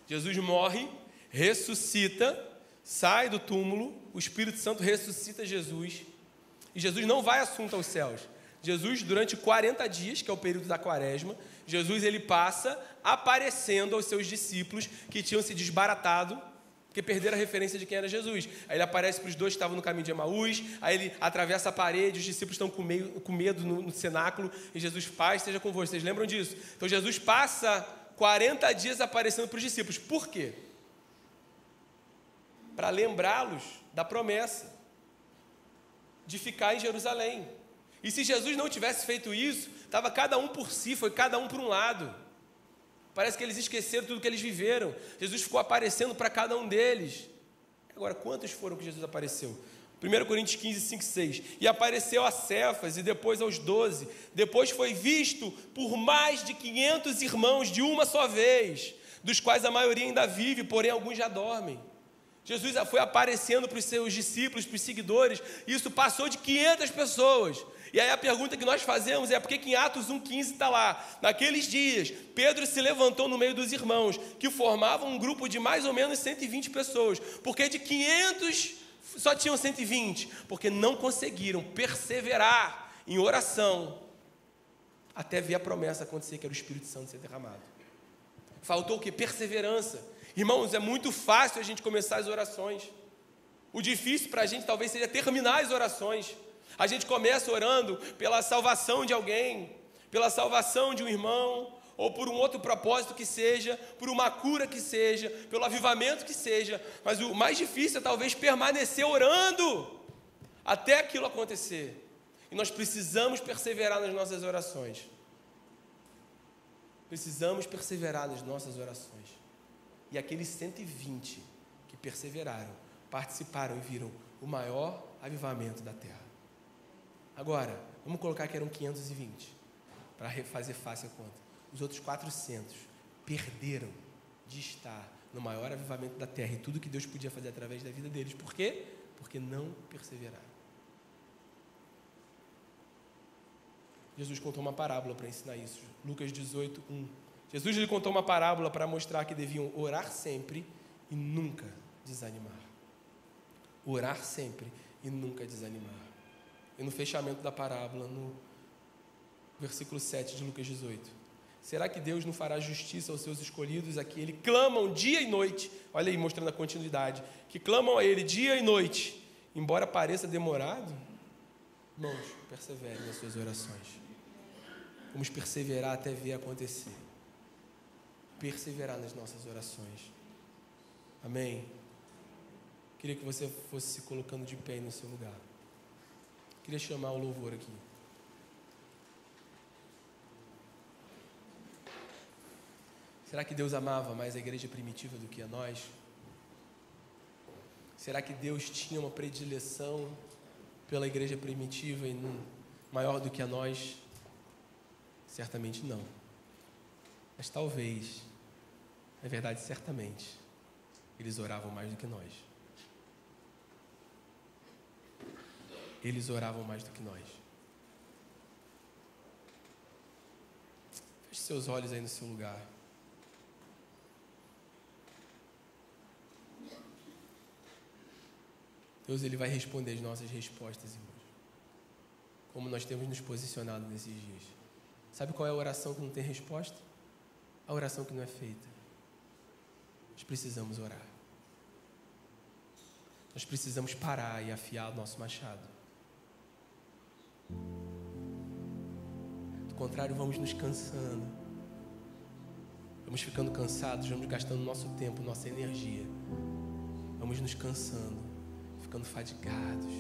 Jesus morre, ressuscita, sai do túmulo, o Espírito Santo ressuscita Jesus, e Jesus não vai assunto aos céus. Jesus, durante 40 dias, que é o período da quaresma, Jesus ele passa aparecendo aos seus discípulos que tinham se desbaratado, porque perderam a referência de quem era Jesus. Aí ele aparece para os dois que estavam no caminho de Emaús, aí ele atravessa a parede, os discípulos estão com medo no cenáculo, e Jesus, Pai, esteja convosco. Vocês lembram disso? Então Jesus passa 40 dias aparecendo para os discípulos. Por quê? Para lembrá-los da promessa de ficar em Jerusalém. E se Jesus não tivesse feito isso, estava cada um por si, foi cada um por um lado. Parece que eles esqueceram tudo que eles viveram. Jesus ficou aparecendo para cada um deles. Agora, quantos foram que Jesus apareceu? 1 Coríntios 15, 5 e 6. E apareceu a Cefas e depois aos 12. Depois foi visto por mais de 500 irmãos de uma só vez, dos quais a maioria ainda vive, porém alguns já dormem. Jesus foi aparecendo para os seus discípulos, para os seguidores, e isso passou de 500 pessoas. E aí a pergunta que nós fazemos é por que em Atos 1,15 está lá? Naqueles dias, Pedro se levantou no meio dos irmãos, que formavam um grupo de mais ou menos 120 pessoas. Porque de 500 só tinham 120? Porque não conseguiram perseverar em oração até ver a promessa acontecer, que era o Espírito Santo ser derramado. Faltou o quê? Perseverança. Irmãos, é muito fácil a gente começar as orações. O difícil para a gente talvez seja terminar as orações. A gente começa orando pela salvação de alguém, pela salvação de um irmão, ou por um outro propósito que seja, por uma cura que seja, pelo avivamento que seja. Mas o mais difícil é talvez permanecer orando até aquilo acontecer. E nós precisamos perseverar nas nossas orações. Precisamos perseverar nas nossas orações. E aqueles 120 que perseveraram, participaram e viram o maior avivamento da terra. Agora, vamos colocar que eram 520, para fazer fácil a conta. Os outros 400 perderam de estar no maior avivamento da terra e tudo que Deus podia fazer através da vida deles. Por quê? Porque não perseveraram. Jesus contou uma parábola para ensinar isso. Lucas 18, 1. Jesus lhe contou uma parábola para mostrar que deviam orar sempre e nunca desanimar. Orar sempre e nunca desanimar. E no fechamento da parábola, no versículo 7 de Lucas 18. Será que Deus não fará justiça aos seus escolhidos, a que Ele clamam dia e noite? Olha aí, mostrando a continuidade. Que clamam a Ele dia e noite, embora pareça demorado? Irmãos, perseverem nas suas orações. Vamos perseverar até ver acontecer. Perseverar nas nossas orações. Amém? Queria que você fosse se colocando de pé no seu lugar. Queria chamar o louvor aqui. Será que Deus amava mais a igreja primitiva do que a nós? Será que Deus tinha uma predileção pela igreja primitiva e maior do que a nós? Certamente não. Mas talvez, na verdade, certamente, eles oravam mais do que nós. Eles oravam mais do que nós. Feche seus olhos aí no seu lugar. Deus, Ele vai responder as nossas respostas, irmãos. Como nós temos nos posicionado nesses dias. Sabe qual é a oração que não tem resposta? A oração que não é feita. Nós precisamos orar. Nós precisamos parar e afiar o nosso machado. Do contrário, vamos nos cansando. Vamos ficando cansados, vamos gastando nosso tempo, nossa energia. Vamos nos cansando, ficando fadigados.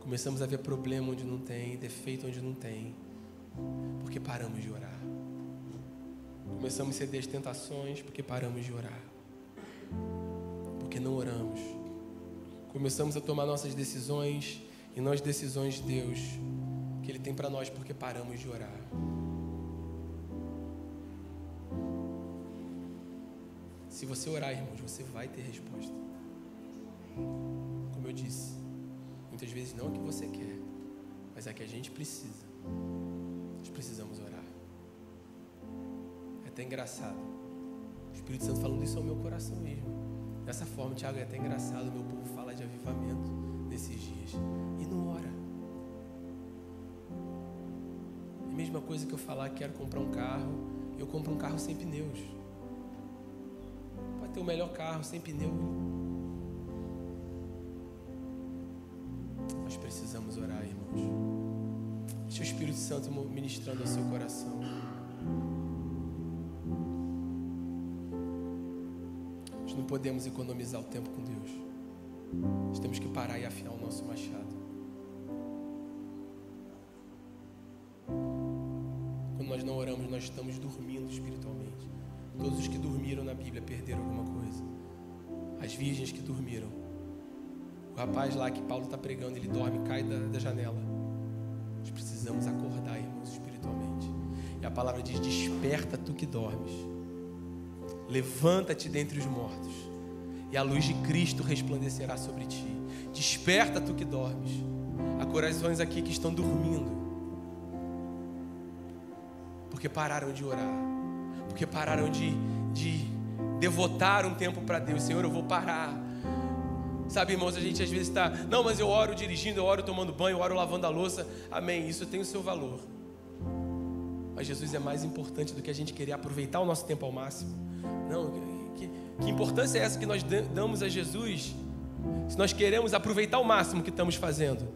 Começamos a ver problema onde não tem, defeito onde não tem, porque paramos de orar. Começamos a ceder às tentações porque paramos de orar. porque não oramos. Começamos a tomar nossas decisões e não as decisões de Deus que Ele tem para nós, porque paramos de orar. Se você orar, irmãos, você vai ter resposta. Como eu disse, muitas vezes não é o que você quer, mas é o que a gente precisa. Nós precisamos orar. É até engraçado. O Espírito Santo falando isso ao meu coração mesmo. Dessa forma, Tiago, é até engraçado. Meu povo fala de avivamento nesses dias e não ora. É a mesma coisa que eu falar que quero comprar um carro, eu compro um carro sem pneus. Pode ter o melhor carro sem pneu. Nós precisamos orar, irmãos. Deixa o Espírito Santo ministrando ao seu coração. Nós não podemos economizar o tempo com Deus. Nós temos que parar e afiar o nosso machado. Quando nós não oramos, nós estamos dormindo espiritualmente. Todos os que dormiram na Bíblia perderam alguma coisa. As virgens que dormiram. O rapaz lá que Paulo está pregando, ele dorme, cai da janela. Nós precisamos acordar, irmãos, espiritualmente. E a palavra diz: desperta tu que dormes. Levanta-te dentre os mortos, e a luz de Cristo resplandecerá sobre ti. Desperta tu que dormes. Há corações aqui que estão dormindo, porque pararam de orar, porque pararam de devotar um tempo para Deus. Senhor, eu vou parar. Sabe, irmãos, a gente às vezes está, não, mas eu oro dirigindo, eu oro tomando banho, eu oro lavando a louça. Amém, isso tem o seu valor. Mas Jesus é mais importante do que a gente querer aproveitar o nosso tempo ao máximo. Não, que importância é essa que nós damos a Jesus, se nós queremos aproveitar o máximo que estamos fazendo?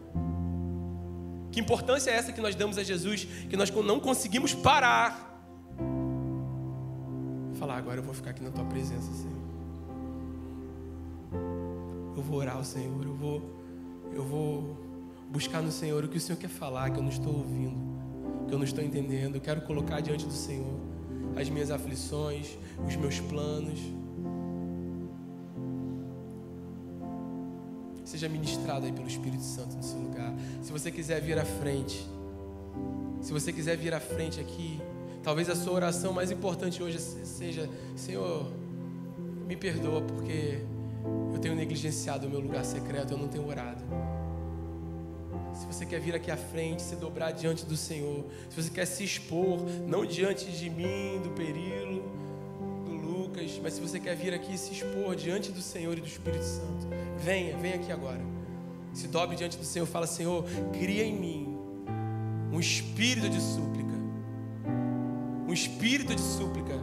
Que importância é essa que nós damos a Jesus, que nós não conseguimos parar? Falar, agora eu vou ficar aqui na tua presença, Senhor. Eu vou orar ao Senhor, eu vou buscar no Senhor o que o Senhor quer falar, que eu não estou ouvindo, que eu não estou entendendo. Eu quero colocar diante do Senhor as minhas aflições, os meus planos. Seja ministrado aí pelo Espírito Santo no seu lugar. Se você quiser vir à frente, aqui, talvez a sua oração mais importante hoje seja: Senhor, me perdoa porque eu tenho negligenciado o meu lugar secreto, eu não tenho orado. Se você quer vir aqui à frente, se dobrar diante do Senhor, se você quer se expor, não diante de mim, do Perilo, do Lucas, mas se você quer vir aqui e se expor diante do Senhor e do Espírito Santo, venha aqui agora. Se dobre diante do Senhor, fala: Senhor, cria em mim um espírito de súplica. Um espírito de súplica.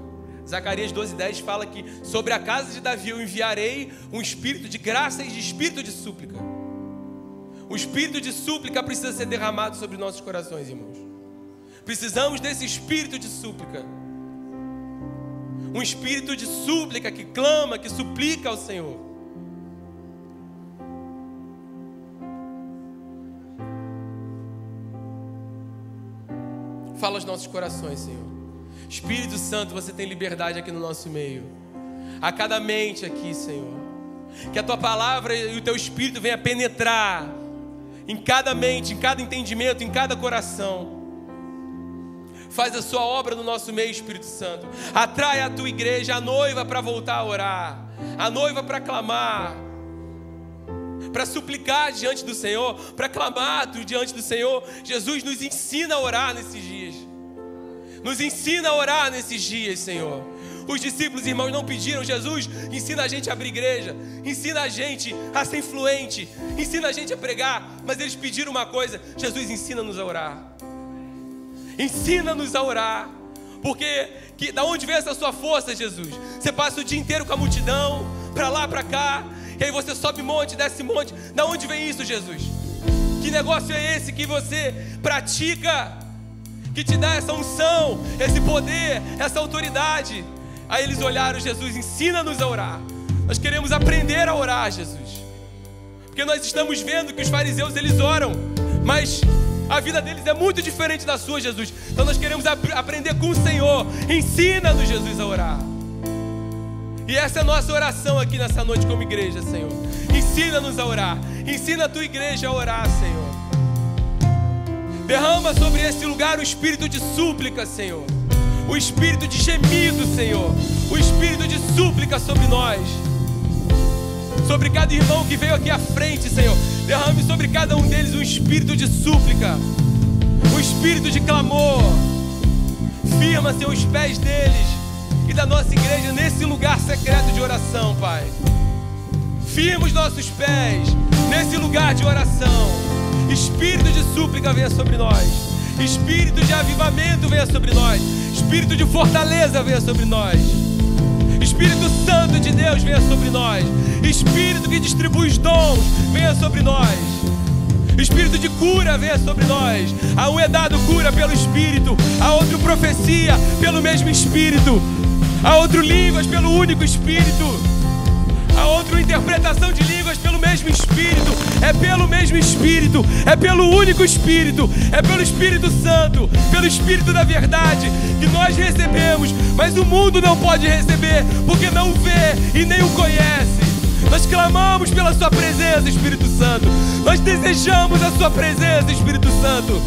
Zacarias 12:10 fala que sobre a casa de Davi eu enviarei um espírito de graça e de espírito de súplica. O espírito de súplica precisa ser derramado sobre nossos corações, irmãos. Precisamos desse espírito de súplica. Um espírito de súplica que clama, que suplica ao Senhor. Fala aos nossos corações, Senhor. Espírito Santo, você tem liberdade aqui no nosso meio. A cada mente aqui, Senhor. Que a Tua palavra e o Teu Espírito venha penetrar em cada mente, em cada entendimento, em cada coração. Faz a Sua obra no nosso meio, Espírito Santo. Atrai a Tua igreja, a noiva, para voltar a orar. A noiva para clamar, para suplicar diante do Senhor, para clamar diante do Senhor. Jesus, nos ensina a orar nesses dias. Nos ensina a orar nesses dias, Senhor. Os discípulos, irmãos, não pediram: Jesus, ensina a gente a abrir igreja, ensina a gente a ser influente, ensina a gente a pregar. Mas eles pediram uma coisa: Jesus, ensina-nos a orar. Ensina-nos a orar. Porque da onde vem essa sua força, Jesus? Você passa o dia inteiro com a multidão, para lá, para cá, e aí você sobe monte, desce monte. Da onde vem isso, Jesus? Que negócio é esse que você pratica, que te dá essa unção, esse poder, essa autoridade? Aí eles olharam: Jesus, ensina-nos a orar. Nós queremos aprender a orar, Jesus. Porque nós estamos vendo que os fariseus, eles oram, mas a vida deles é muito diferente da sua, Jesus. Então nós queremos aprender com o Senhor. Ensina-nos, Jesus, a orar. E essa é a nossa oração aqui nessa noite como igreja, Senhor. Ensina-nos a orar. Ensina a tua igreja a orar, Senhor. Derrama sobre esse lugar o espírito de súplica, Senhor. O espírito de gemido, Senhor. O espírito de súplica sobre nós. Sobre cada irmão que veio aqui à frente, Senhor. Derrame sobre cada um deles um espírito de súplica. Um espírito de clamor. Firma, Senhor, os pés deles e da nossa igreja nesse lugar secreto de oração, Pai. Firma os nossos pés nesse lugar de oração. Espírito de súplica venha sobre nós. Espírito de avivamento venha sobre nós. Espírito de fortaleza venha sobre nós. Espírito Santo de Deus venha sobre nós. Espírito que distribui os dons venha sobre nós. Espírito de cura venha sobre nós. A um é dado cura pelo Espírito, a outro profecia pelo mesmo Espírito, a outro línguas pelo único Espírito, a outro interpretação de línguas pelo mesmo Espírito. É pelo mesmo Espírito, é pelo único Espírito, é pelo Espírito Santo, pelo Espírito da verdade que nós recebemos, mas o mundo não pode receber porque não vê e nem o conhece. Nós clamamos pela sua presença, Espírito Santo. Nós desejamos a sua presença, Espírito Santo.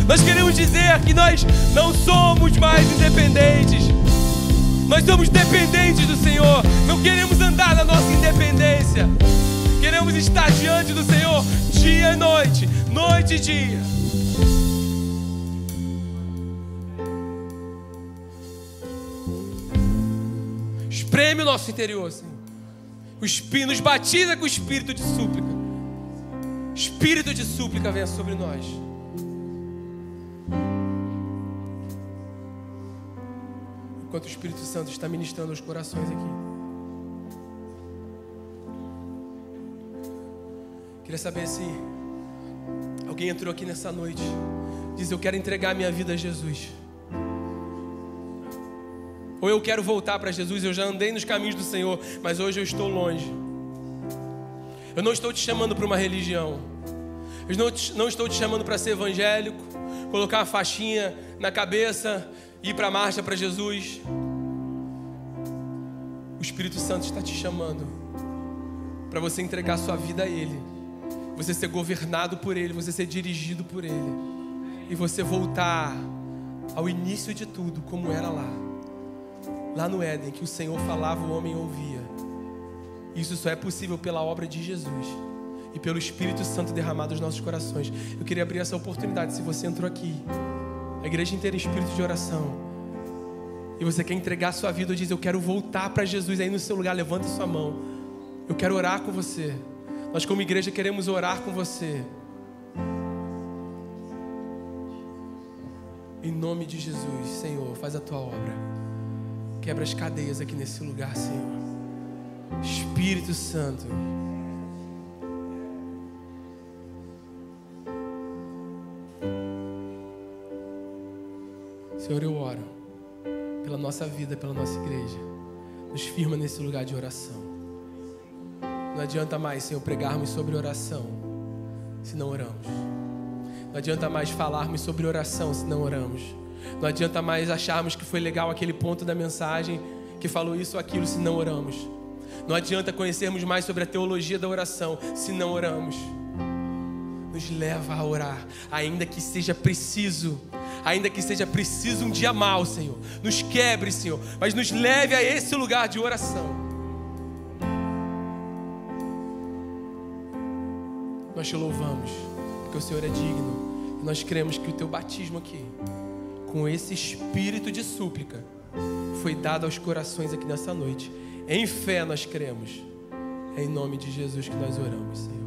Nós queremos dizer que nós não somos mais independentes. Nós somos dependentes do Senhor. Não queremos andar na nossa independência. Queremos estar diante do Senhor dia e noite, noite e dia. Espreme o nosso interior, Senhor. Nos batiza com o espírito de súplica. Espírito de súplica venha sobre nós. Enquanto o Espírito Santo está ministrando aos corações aqui. Queria saber se alguém entrou aqui nessa noite. Diz: eu quero entregar minha vida a Jesus. Ou eu quero voltar para Jesus. Eu já andei nos caminhos do Senhor, mas hoje eu estou longe. Eu não estou te chamando para uma religião. Eu não estou te chamando para ser evangélico, colocar uma faixinha na cabeça e ir para a marcha para Jesus. O Espírito Santo está te chamando para você entregar sua vida a Ele, você ser governado por Ele, você ser dirigido por Ele, e você voltar ao início de tudo, como era lá no Éden, que o Senhor falava, o homem ouvia. Isso só é possível pela obra de Jesus e pelo Espírito Santo derramado nos nossos corações. Eu queria abrir essa oportunidade. Se você entrou aqui, a igreja inteira em espírito de oração, e você quer entregar a sua vida, ou diz: eu quero voltar para Jesus, aí no seu lugar, levanta sua mão. Eu quero orar com você. Nós como igreja queremos orar com você. Em nome de Jesus, Senhor, faz a tua obra. Quebra as cadeias aqui nesse lugar, Senhor. Espírito Santo. Senhor, eu oro pela nossa vida, pela nossa igreja. Nos firma nesse lugar de oração. Não adianta mais, Senhor, pregarmos sobre oração se não oramos. Não adianta mais falarmos sobre oração se não oramos. Não adianta mais acharmos que foi legal aquele ponto da mensagem que falou isso ou aquilo se não oramos. Não adianta conhecermos mais sobre a teologia da oração se não oramos. Nos leva a orar, ainda que seja preciso um dia mau, Senhor. Nos quebre, Senhor, mas nos leve a esse lugar de oração. Nós te louvamos, porque o Senhor é digno. E nós cremos que o teu batismo aqui, com esse espírito de súplica, foi dado aos corações aqui nessa noite. Em fé nós cremos. É em nome de Jesus que nós oramos, Senhor.